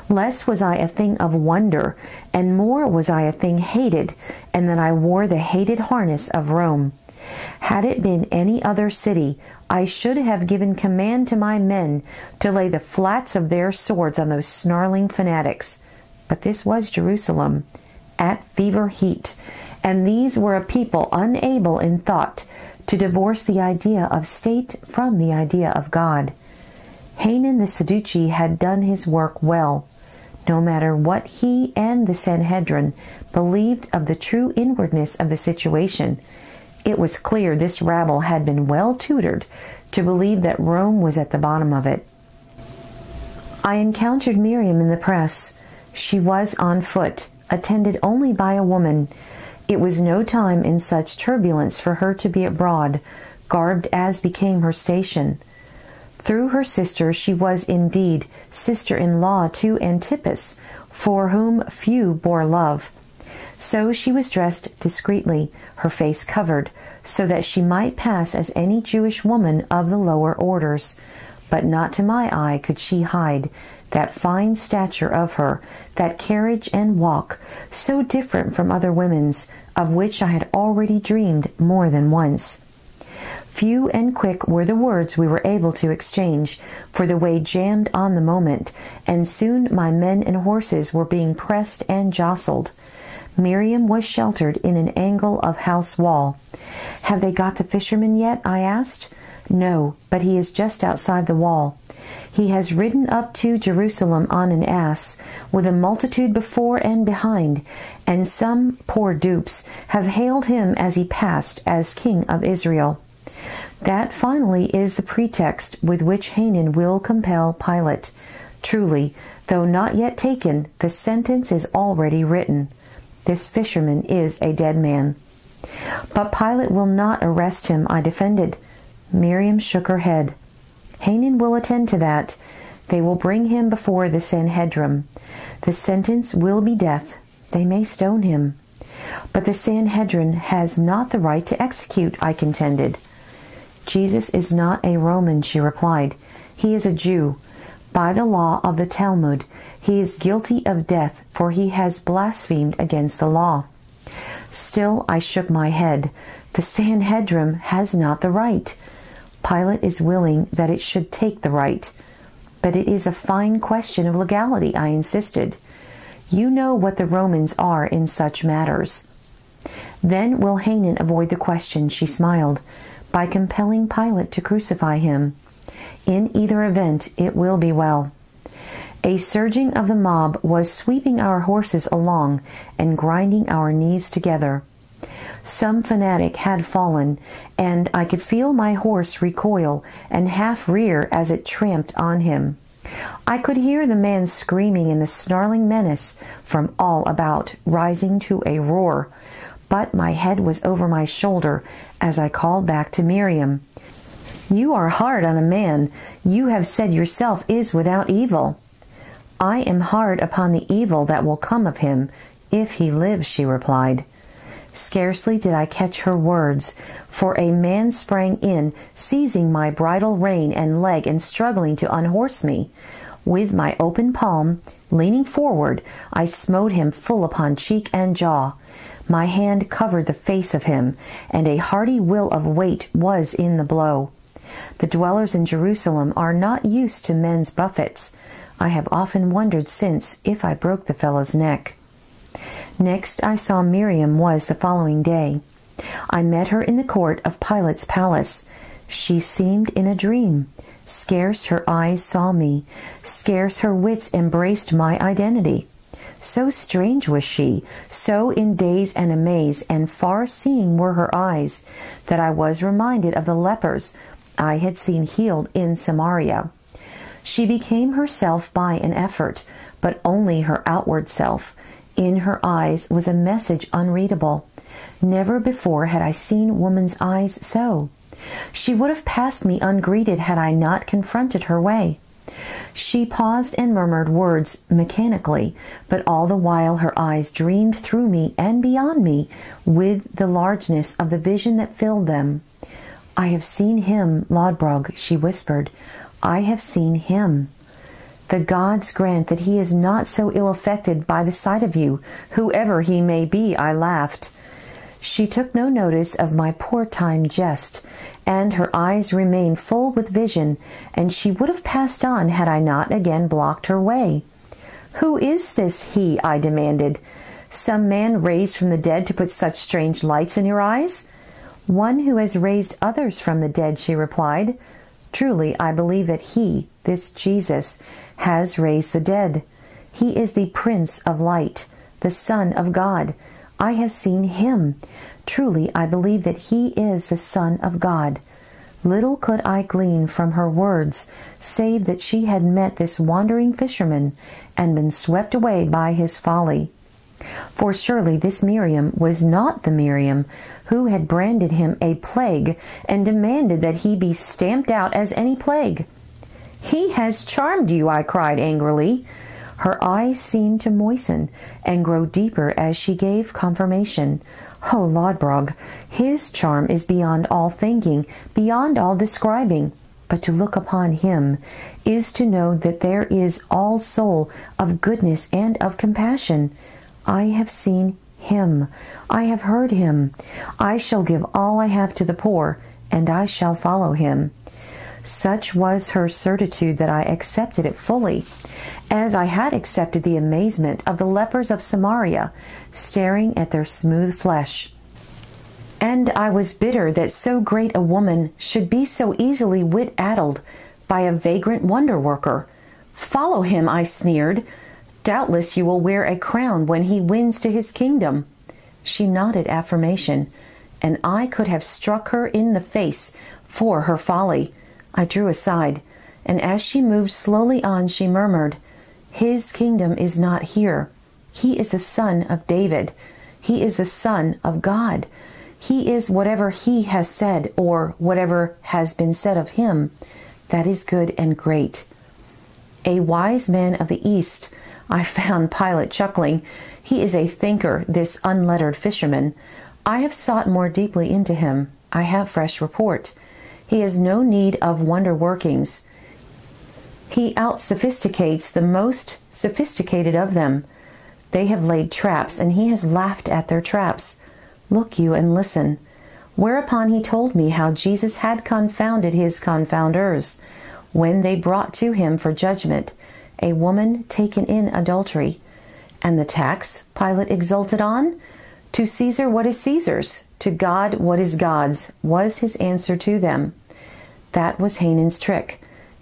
Less was I a thing of wonder, and more was I a thing hated, and that I wore the hated harness of Rome. Had it been any other city, I should have given command to my men to lay the flats of their swords on those snarling fanatics. But this was Jerusalem, at fever heat, and these were a people unable in thought to divorce the idea of state from the idea of God. Hanan the Sadducee had done his work well, no matter what he and the Sanhedrin believed of the true inwardness of the situation. It was clear this rabble had been well tutored to believe that Rome was at the bottom of it. I encountered Miriam in the press. She was on foot, attended only by a woman. It was no time in such turbulence for her to be abroad, garbed as became her station. Through her sister she was indeed sister-in-law to Antipas, for whom few bore love. So she was dressed discreetly, her face covered, so that she might pass as any Jewish woman of the lower orders. But not to my eye could she hide that fine stature of her, that carriage and walk, so different from other women's, of which I had already dreamed more than once. Few and quick were the words we were able to exchange, for the way jammed on the moment, and soon my men and horses were being pressed and jostled. Miriam was sheltered in an angle of house wall. "Have they got the fisherman yet?" I asked. "No, but he is just outside the wall. He has ridden up to Jerusalem on an ass, with a multitude before and behind, and some poor dupes have hailed him as he passed as King of Israel." That finally is the pretext with which Hanan will compel Pilate. Truly, though not yet taken, the sentence is already written. This fisherman is a dead man. "But Pilate will not arrest him," I defended. Miriam shook her head. "Hanan will attend to that. They will bring him before the Sanhedrin. The sentence will be death. They may stone him." "But the Sanhedrin has not the right to execute," I contended. "Jesus is not a Roman," she replied. "He is a Jew. By the law of the Talmud, he is guilty of death, for he has blasphemed against the law." Still I shook my head. The Sanhedrin has not the right. Pilate is willing that it should take the right. "But it is a fine question of legality," I insisted. "You know what the Romans are in such matters." "Then will Hanan avoid the question," she smiled, "by compelling Pilate to crucify him. In either event, it will be well." A surging of the mob was sweeping our horses along and grinding our knees together. Some fanatic had fallen, and I could feel my horse recoil and half rear as it tramped on him. I could hear the man screaming in the snarling menace from all about, rising to a roar. But my head was over my shoulder as I called back to Miriam, "You are hard on a man you have said yourself is without evil." "I am hard upon the evil that will come of him, if he lives," she replied. Scarcely did I catch her words, for a man sprang in, seizing my bridle rein and leg and struggling to unhorse me. With my open palm, leaning forward, I smote him full upon cheek and jaw. My hand covered the face of him, and a hearty will of weight was in the blow. The dwellers in Jerusalem are not used to men's buffets. I have often wondered since if I broke the fellow's neck. Next I saw Miriam was the following day. I met her in the court of Pilate's palace. She seemed in a dream. Scarce her eyes saw me. Scarce her wits embraced my identity. So strange was she, so in daze and amaze, and far-seeing were her eyes, that I was reminded of the lepers I had seen healed in Samaria. She became herself by an effort, but only her outward self. In her eyes was a message unreadable. Never before had I seen woman's eyes so. She would have passed me ungreeted had I not confronted her way. She paused and murmured words mechanically, but all the while her eyes dreamed through me and beyond me with the largeness of the vision that filled them. "I have seen him, Lodbrog," she whispered. "I have seen him. The gods grant that he is not so ill affected by the sight of you, whoever he may be," I laughed. She took no notice of my poor timed jest, and her eyes remained full with vision, and she would have passed on had I not again blocked her way. "Who is this he?" I demanded. "Some man raised from the dead to put such strange lights in your eyes?" "One who has raised others from the dead," she replied. "Truly, I believe that he, this Jesus, has raised the dead. He is the Prince of Light, the Son of God. I have seen him. Truly, I believe that he is the Son of God." Little could I glean from her words, save that she had met this wandering fisherman and been swept away by his folly. For surely this Miriam was not the Miriam who had branded him a plague and demanded that he be stamped out as any plague. "He has charmed you," I cried angrily. Her eyes seemed to moisten and grow deeper as she gave confirmation. "Oh, Lodbrog, his charm is beyond all thinking, beyond all describing. But to look upon him is to know that there is all soul of goodness and of compassion. I have seen him. I have heard him. I shall give all I have to the poor, and I shall follow him." Such was her certitude that I accepted it fully, as I had accepted the amazement of the lepers of Samaria, staring at their smooth flesh. And I was bitter that so great a woman should be so easily wit-addled by a vagrant wonder-worker. "Follow him," I sneered. "Doubtless you will wear a crown when he wins to his kingdom." She nodded affirmation, and I could have struck her in the face for her folly. I drew aside, and as she moved slowly on, she murmured, "His kingdom is not here. He is the Son of David. He is the Son of God. He is whatever he has said, or whatever has been said of him. That is good and great." "A wise man of the East," I found Pilate chuckling. "He is a thinker, this unlettered fisherman. I have sought more deeply into him. I have fresh report. He has no need of wonder workings. He out-sophisticates the most sophisticated of them. They have laid traps, and he has laughed at their traps. Look you and listen." Whereupon he told me how Jesus had confounded his confounders, when they brought to him for judgment a woman taken in adultery. "And the tax," Pilate exulted on, "to Caesar what is Caesar's, to God what is God's," was his answer to them. That was Hanan's trick,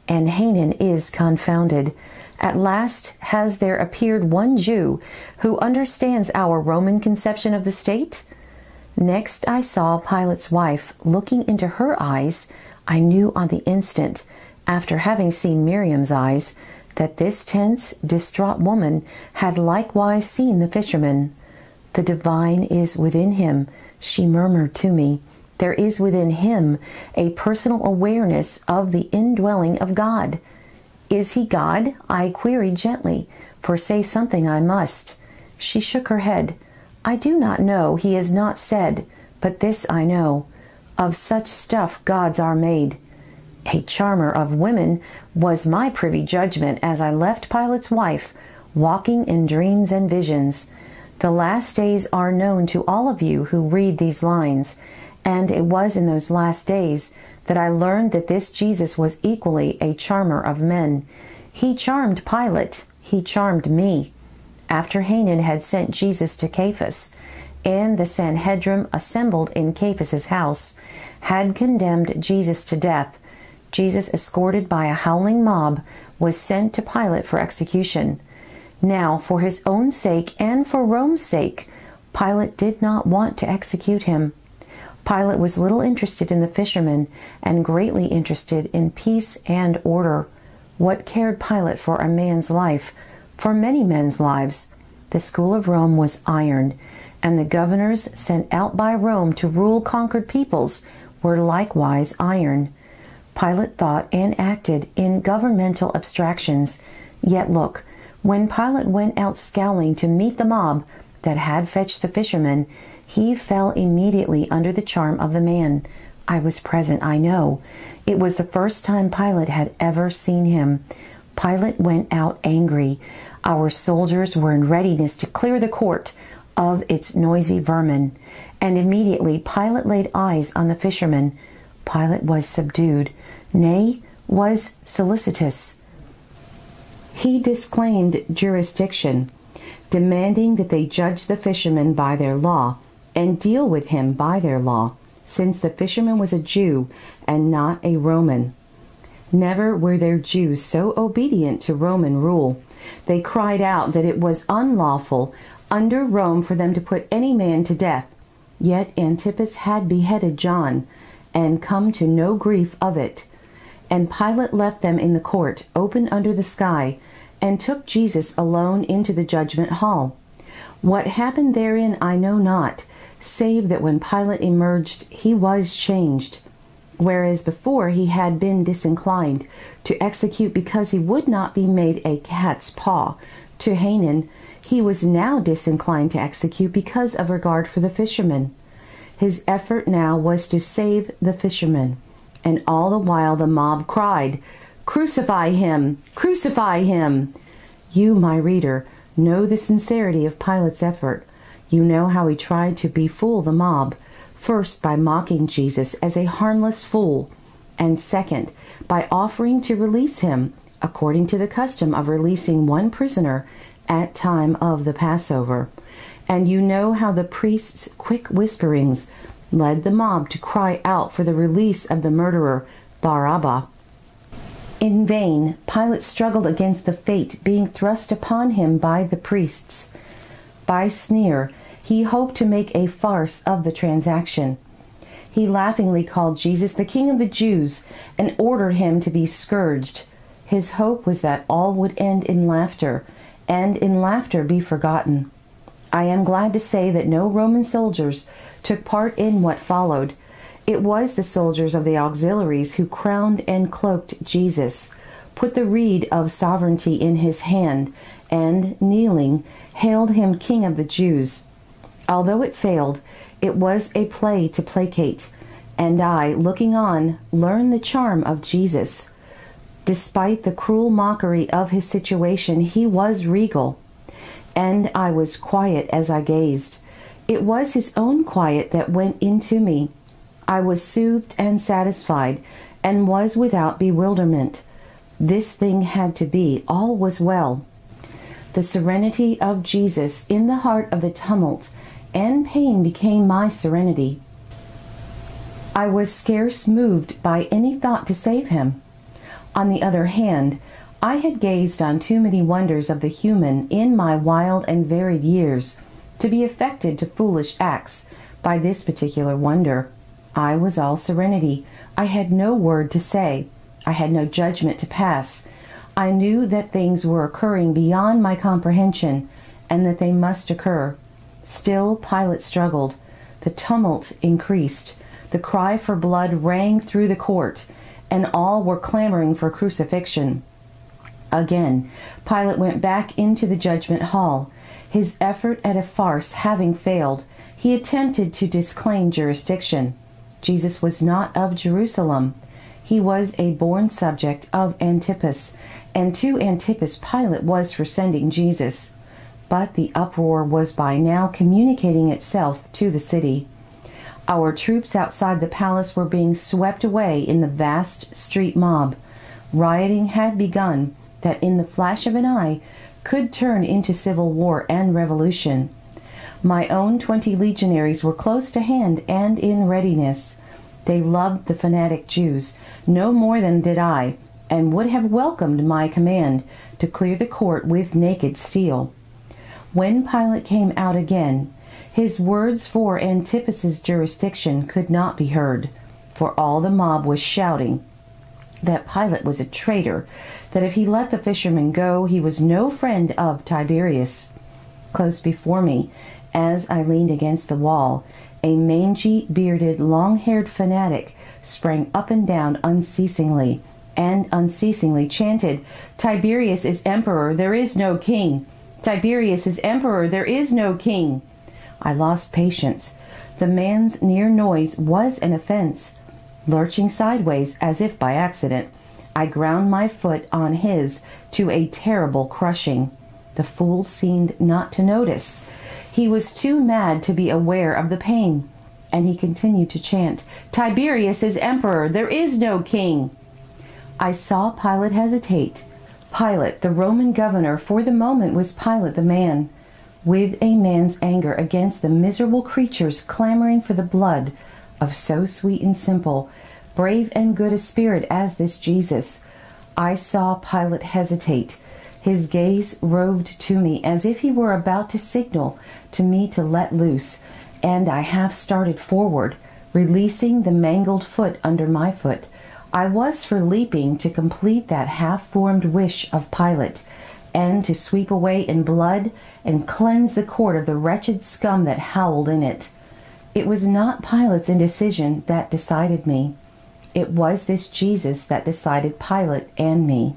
and Hanan is confounded. At last has there appeared one Jew who understands our Roman conception of the state? Next I saw Pilate's wife. Looking into her eyes, I knew on the instant, after having seen Miriam's eyes, that this tense, distraught woman had likewise seen the fisherman. "The divine is within him," she murmured to me. "There is within him a personal awareness of the indwelling of God." "Is he God?" I queried gently, for say something I must. She shook her head. "I do not know, he has not said, but this I know, of such stuff gods are made." A charmer of women was my privy judgment as I left Pilate's wife, walking in dreams and visions. The last days are known to all of you who read these lines, and it was in those last days that I learned that this Jesus was equally a charmer of men. He charmed Pilate, he charmed me. After Hanan had sent Jesus to Caius, and the Sanhedrim assembled in Caius's house, had condemned Jesus to death, Jesus, escorted by a howling mob, was sent to Pilate for execution. Now, for his own sake and for Rome's sake, Pilate did not want to execute him. Pilate was little interested in the fisherman and greatly interested in peace and order. What cared Pilate for a man's life, for many men's lives? The school of Rome was iron, and the governors sent out by Rome to rule conquered peoples were likewise iron. Pilate thought and acted in governmental abstractions. Yet look, when Pilate went out scowling to meet the mob that had fetched the fisherman, he fell immediately under the charm of the man. I was present, I know. It was the first time Pilate had ever seen him. Pilate went out angry. Our soldiers were in readiness to clear the court of its noisy vermin. And immediately Pilate laid eyes on the fisherman. Pilate was subdued, nay, was solicitous. He disclaimed jurisdiction, demanding that they judge the fisherman by their law and deal with him by their law, since the fisherman was a Jew and not a Roman. Never were there Jews so obedient to Roman rule. They cried out that it was unlawful under Rome for them to put any man to death. Yet Antipas had beheaded John, and come to no grief of it. And Pilate left them in the court, open under the sky, and took Jesus alone into the judgment hall. What happened therein I know not, save that when Pilate emerged, he was changed. Whereas before he had been disinclined to execute because he would not be made a cat's paw to Hanan, he was now disinclined to execute because of regard for the fisherman. His effort now was to save the fisherman, and all the while the mob cried, "Crucify him! Crucify him!" You, my reader, know the sincerity of Pilate's effort. You know how he tried to befool the mob, first by mocking Jesus as a harmless fool, and second, by offering to release him, according to the custom of releasing one prisoner at time of the Passover. And you know how the priest's quick whisperings led the mob to cry out for the release of the murderer, Barabbas. In vain, Pilate struggled against the fate being thrust upon him by the priests. By sneer, he hoped to make a farce of the transaction. He laughingly called Jesus the King of the Jews and ordered him to be scourged. His hope was that all would end in laughter, and in laughter be forgotten. I am glad to say that no Roman soldiers took part in what followed. It was the soldiers of the auxiliaries who crowned and cloaked Jesus, put the reed of sovereignty in his hand, and, kneeling, hailed him King of the Jews. Although it failed, it was a play to placate, and I, looking on, learned the charm of Jesus. Despite the cruel mockery of his situation, he was regal, and I was quiet as I gazed. It was his own quiet that went into me. I was soothed and satisfied, and was without bewilderment. This thing had to be. All was well. The serenity of Jesus in the heart of the tumult and pain became my serenity. I was scarce moved by any thought to save him. On the other hand, I had gazed on too many wonders of the human in my wild and varied years to be affected to foolish acts by this particular wonder. I was all serenity. I had no word to say. I had no judgment to pass. I knew that things were occurring beyond my comprehension, and that they must occur. Still Pilate struggled. The tumult increased. The cry for blood rang through the court, and all were clamoring for crucifixion. Again, Pilate went back into the judgment hall. His effort at a farce having failed, he attempted to disclaim jurisdiction. Jesus was not of Jerusalem. He was a born subject of Antipas, and to Antipas Pilate was for sending Jesus. But the uproar was by now communicating itself to the city. Our troops outside the palace were being swept away in the vast street mob. Rioting had begun that in the flash of an eye could turn into civil war and revolution. My own 20 legionaries were close to hand and in readiness. They loved the fanatic Jews no more than did I, and would have welcomed my command to clear the court with naked steel. When Pilate came out again, his words for Antipas's jurisdiction could not be heard, for all the mob was shouting that Pilate was a traitor, that if he let the fishermen go, he was no friend of Tiberius. Close before me, as I leaned against the wall, a mangy, bearded, long-haired fanatic sprang up and down unceasingly, and unceasingly chanted, "Tiberius is emperor, there is no king! Tiberius is emperor, there is no king!" I lost patience. The man's near noise was an offense. Lurching sideways, as if by accident, I ground my foot on his to a terrible crushing. The fool seemed not to notice. He was too mad to be aware of the pain, and he continued to chant, "Tiberius is emperor, there is no king!" I saw Pilate hesitate. Pilate, the Roman governor, for the moment was Pilate the man, with a man's anger against the miserable creatures clamoring for the blood of so sweet and simple, brave and good a spirit as this Jesus. I saw Pilate hesitate. His gaze roved to me as if he were about to signal to me to let loose, and I half started forward, releasing the mangled foot under my foot. I was for leaping to complete that half-formed wish of Pilate, and to sweep away in blood and cleanse the court of the wretched scum that howled in it. It was not Pilate's indecision that decided me. It was this Jesus that decided Pilate and me.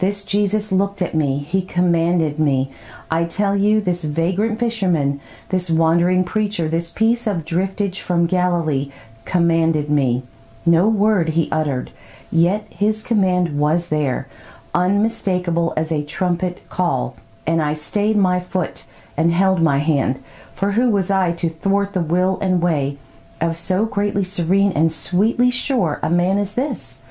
This Jesus looked at me. He commanded me. I tell you, this vagrant fisherman, this wandering preacher, this piece of driftage from Galilee commanded me. No word he uttered, yet his command was there, unmistakable as a trumpet call, and I stayed my foot and held my hand, for who was I to thwart the will and way of so greatly serene and sweetly sure a man as this?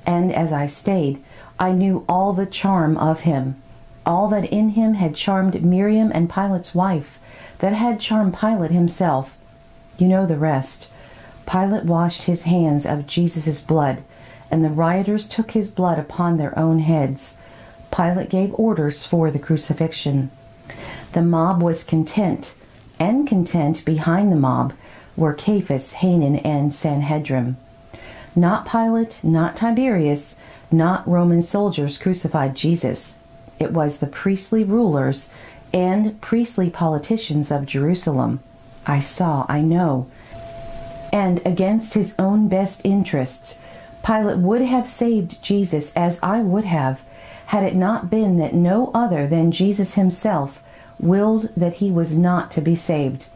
And as I stayed, I knew all the charm of him, all that in him had charmed Miriam and Pilate's wife, that had charmed Pilate himself. You know the rest. Pilate washed his hands of Jesus' blood, and the rioters took his blood upon their own heads. Pilate gave orders for the crucifixion. The mob was content, and content behind the mob were Caius, Hanan, and Sanhedrin. Not Pilate, not Tiberius, not Roman soldiers crucified Jesus. It was the priestly rulers and priestly politicians of Jerusalem. I saw, I know. And against his own best interests, Pilate would have saved Jesus as I would have, had it not been that no other than Jesus himself willed that he was not to be saved.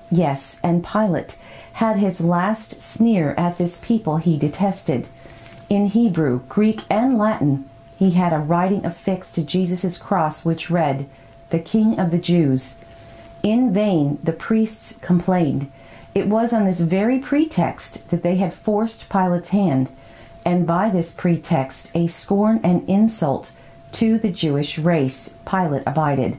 Yes, and Pilate had his last sneer at this people he detested. In Hebrew, Greek, and Latin, he had a writing affixed to Jesus' cross which read, "The King of the Jews." In vain the priests complained. It was on this very pretext that they had forced Pilate's hand, and by this pretext a scorn and insult to the Jewish race Pilate abided.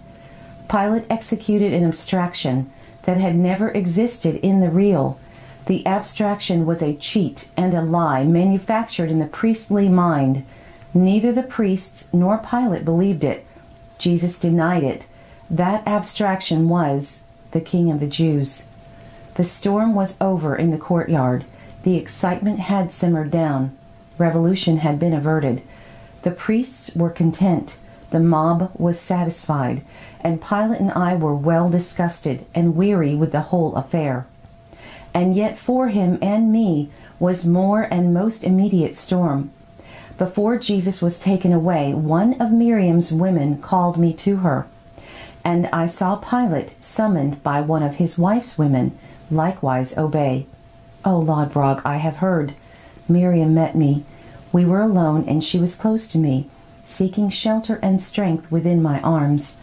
Pilate executed an abstraction that had never existed in the real. The abstraction was a cheat and a lie manufactured in the priestly mind. Neither the priests nor Pilate believed it. Jesus denied it. That abstraction was the King of the Jews. The storm was over in the courtyard. The excitement had simmered down. Revolution had been averted. The priests were content. The mob was satisfied. And Pilate and I were well disgusted and weary with the whole affair. And yet for him and me was more and most immediate storm. Before Jesus was taken away, one of Miriam's women called me to her. And I saw Pilate, summoned by one of his wife's women, likewise obey. "O Lodbrog, I have heard." Miriam met me. We were alone, and she was close to me, seeking shelter and strength within my arms.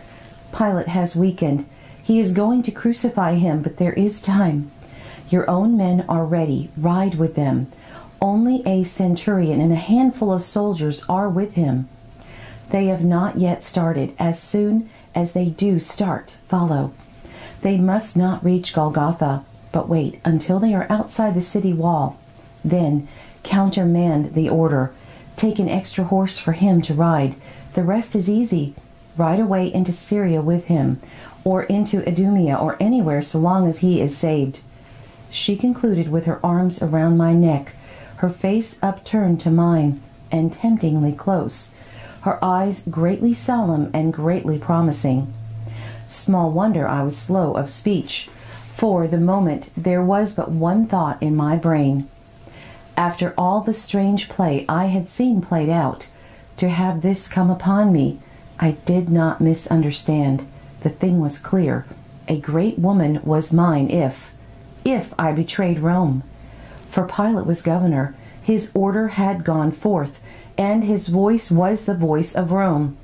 "Pilate has weakened. He is going to crucify him, but there is time. Your own men are ready. Ride with them. Only a centurion and a handful of soldiers are with him. They have not yet started. As soon as they do start, follow. They must not reach Golgotha, but wait until they are outside the city wall. Then countermand the order. Take an extra horse for him to ride. The rest is easy. Ride away into Syria with him, or into Idumea, or anywhere so long as he is saved." She concluded with her arms around my neck, her face upturned to mine, and temptingly close, her eyes greatly solemn and greatly promising. Small wonder I was slow of speech. For the moment there was but one thought in my brain. After all the strange play I had seen played out, to have this come upon me, I did not misunderstand. The thing was clear. A great woman was mine if I betrayed Rome. For Pilate was governor. His order had gone forth, and his voice was the voice of Rome.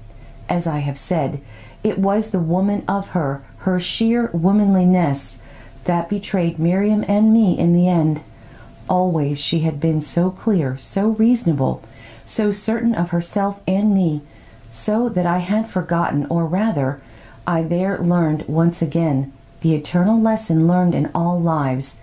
As I have said, it was the woman of her sheer womanliness, that betrayed Miriam and me in the end. Always she had been so clear, so reasonable, so certain of herself and me, so that I had forgotten, or rather, I there learned once again the eternal lesson learned in all lives,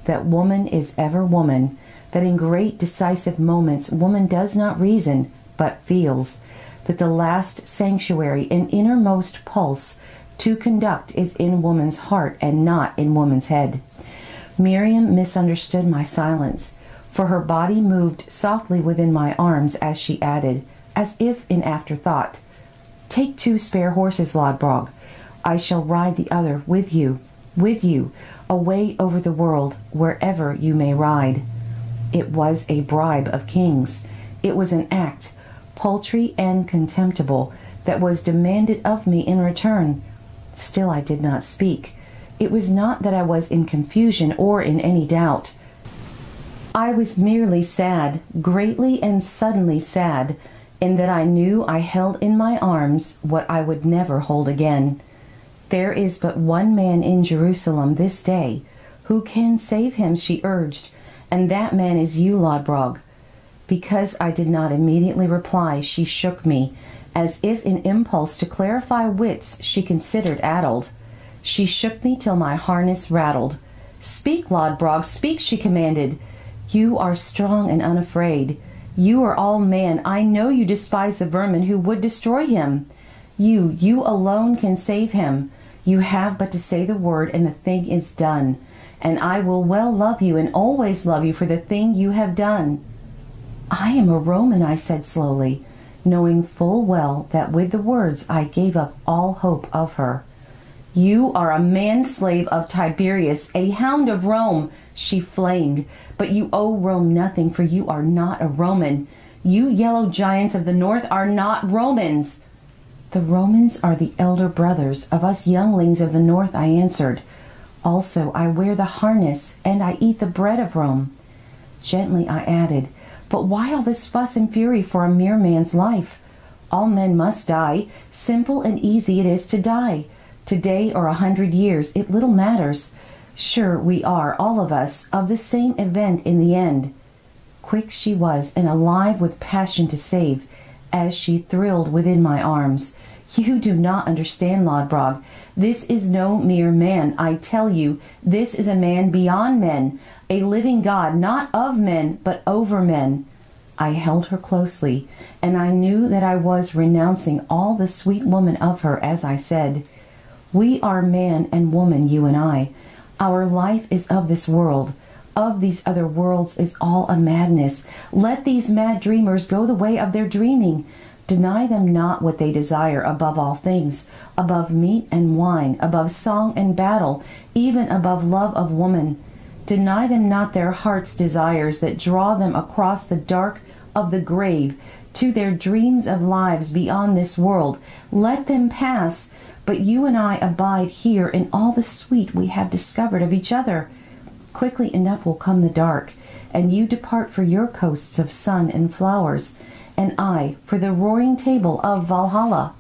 that woman is ever woman, that in great decisive moments woman does not reason, but feels, that the last sanctuary and innermost pulse to conduct is in woman's heart and not in woman's head. Miriam misunderstood my silence, for her body moved softly within my arms as she added, as if in afterthought, "Take 2 spare horses, Lodbrog. I shall ride the other with you, away over the world, wherever you may ride." It was a bribe of kings. It was an act, paltry and contemptible, that was demanded of me in return. Still I did not speak. It was not that I was in confusion or in any doubt. I was merely sad, greatly and suddenly sad, in that I knew I held in my arms what I would never hold again. There is but one man in Jerusalem this day who can save him, she urged, and that man is you, Lodbrog. Because I did not immediately reply, she shook me, as if in impulse to clarify wits she considered addled. She shook me till my harness rattled. "Speak, Lodbrog, speak," she commanded. "You are strong and unafraid. You are all man. I know you despise the vermin who would destroy him. You alone can save him. You have but to say the word, and the thing is done. And I will well love you and always love you for the thing you have done." "I am a Roman," I said slowly, knowing full well that with the words I gave up all hope of her. "You are a man-slave of Tiberius, a hound of Rome," she flamed. "But you owe Rome nothing, for you are not a Roman. You yellow giants of the north are not Romans." "The Romans are the elder brothers of us younglings of the north," I answered. "Also I wear the harness, and I eat the bread of Rome." Gently I added, "But why all this fuss and fury for a mere man's life? All men must die. Simple and easy it is to die. Today or 100 years, it little matters. Sure we are, all of us, of the same event in the end." Quick she was, and alive with passion to save, as she thrilled within my arms. "You do not understand, Lodbrog. This is no mere man, I tell you. This is a man beyond men, a living God, not of men, but over men." I held her closely, and I knew that I was renouncing all the sweet woman of her as I said, "We are man and woman, you and I. Our life is of this world. Of these other worlds is all a madness. Let these mad dreamers go the way of their dreaming. Deny them not what they desire above all things, above meat and wine, above song and battle, even above love of woman. Deny them not their heart's desires that draw them across the dark of the grave to their dreams of lives beyond this world. Let them pass, but you and I abide here in all the sweet we have discovered of each other. Quickly enough will come the dark, and you depart for your coasts of sun and flowers, and I for the roaring table of Valhalla.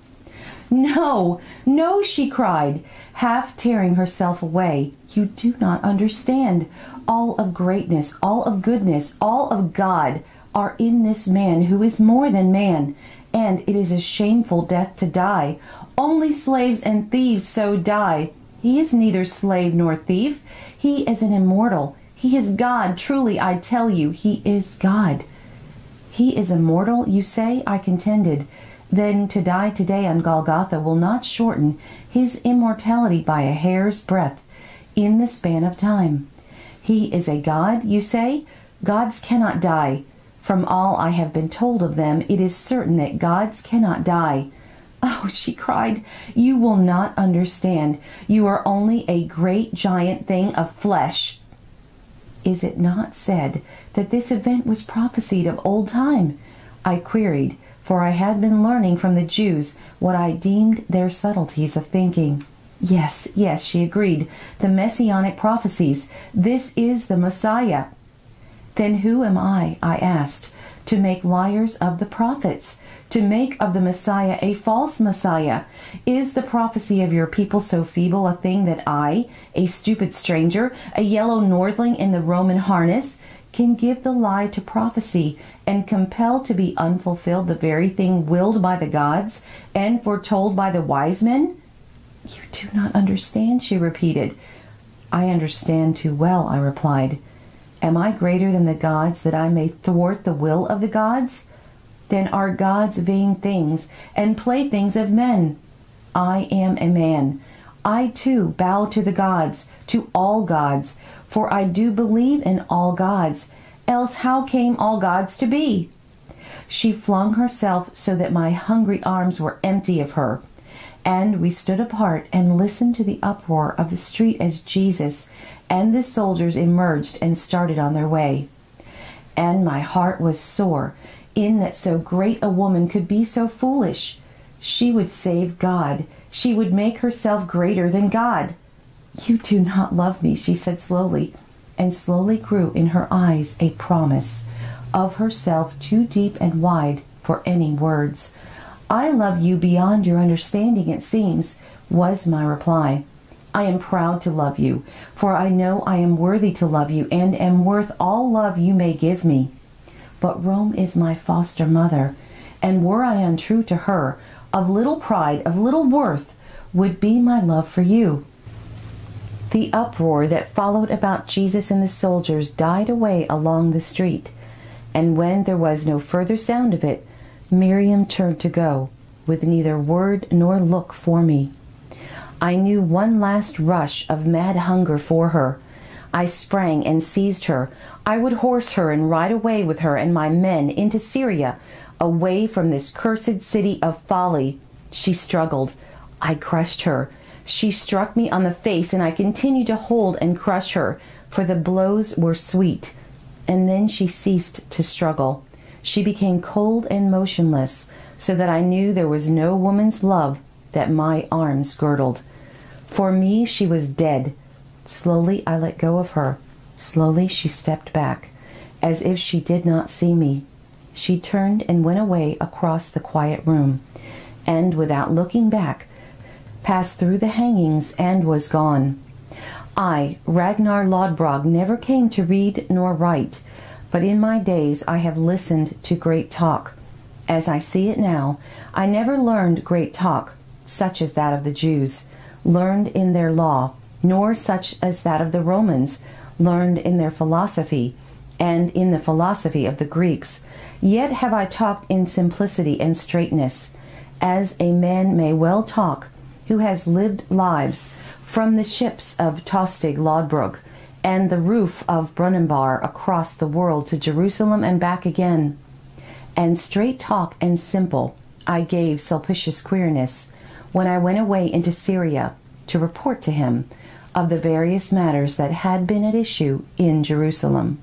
No, no, she cried, half tearing herself away. You do not understand. All of greatness, all of goodness, all of God are in this man who is more than man, and it is a shameful death to die. Only slaves and thieves so die. He is neither slave nor thief. He is an immortal. He is God. Truly, I tell you, he is God. He is immortal, you say? I contended. Then to die today on Golgotha will not shorten his immortality by a hair's breadth in the span of time. He is a God, you say? Gods cannot die. From all I have been told of them, it is certain that gods cannot die. Oh, she cried, you will not understand. You are only a great giant thing of flesh. Is it not said that this event was prophesied of old time? I queried, for I had been learning from the Jews what I deemed their subtleties of thinking. Yes, yes, she agreed. The messianic prophecies. This is the Messiah. Then who am I asked, to make liars of the prophets, to make of the Messiah a false Messiah? Is the prophecy of your people so feeble a thing that I, a stupid stranger, a yellow northling in the Roman harness, can give the lie to prophecy and compel to be unfulfilled the very thing willed by the gods and foretold by the wise men? You do not understand, she repeated. I understand too well, I replied. Am I greater than the gods that I may thwart the will of the gods? Then are gods vain things and playthings of men. I am a man. I too bow to the gods, to all gods, for I do believe in all gods. Else how came all gods to be? She flung herself so that my hungry arms were empty of her, and we stood apart and listened to the uproar of the street as Jesus and the soldiers emerged and started on their way. And my heart was sore in that so great a woman could be so foolish. She would save God. She would make herself greater than God. You do not love me, she said slowly, and slowly grew in her eyes a promise of herself too deep and wide for any words. I love you beyond your understanding, it seems, was my reply. I am proud to love you, for I know I am worthy to love you and am worth all love you may give me. But Rome is my foster mother, and were I untrue to her, of little pride, of little worth, would be my love for you. The uproar that followed about Jesus and the soldiers died away along the street, and when there was no further sound of it, Miriam turned to go, with neither word nor look for me. I knew one last rush of mad hunger for her. I sprang and seized her. I would horse her and ride away with her and my men into Syria, away from this cursed city of folly. She struggled. I crushed her. She struck me on the face, and I continued to hold and crush her, for the blows were sweet. And then she ceased to struggle. She became cold and motionless, so that I knew there was no woman's love that my arms girdled. For me, she was dead. Slowly I let go of her. Slowly she stepped back, as if she did not see me. She turned and went away across the quiet room, and without looking back, passed through the hangings and was gone. I, Ragnar Lodbrog, never came to read nor write, but in my days I have listened to great talk. As I see it now, I never learned great talk, such as that of the Jews, learned in their law, nor such as that of the Romans, learned in their philosophy, and in the philosophy of the Greeks. Yet have I talked in simplicity and straightness, as a man may well talk who has lived lives from the ships of Tostig Lodbrok and the roof of Brunanbar across the world to Jerusalem and back again. And straight talk and simple I gave Sulpicius Quirinius when I went away into Syria to report to him of the various matters that had been at issue in Jerusalem.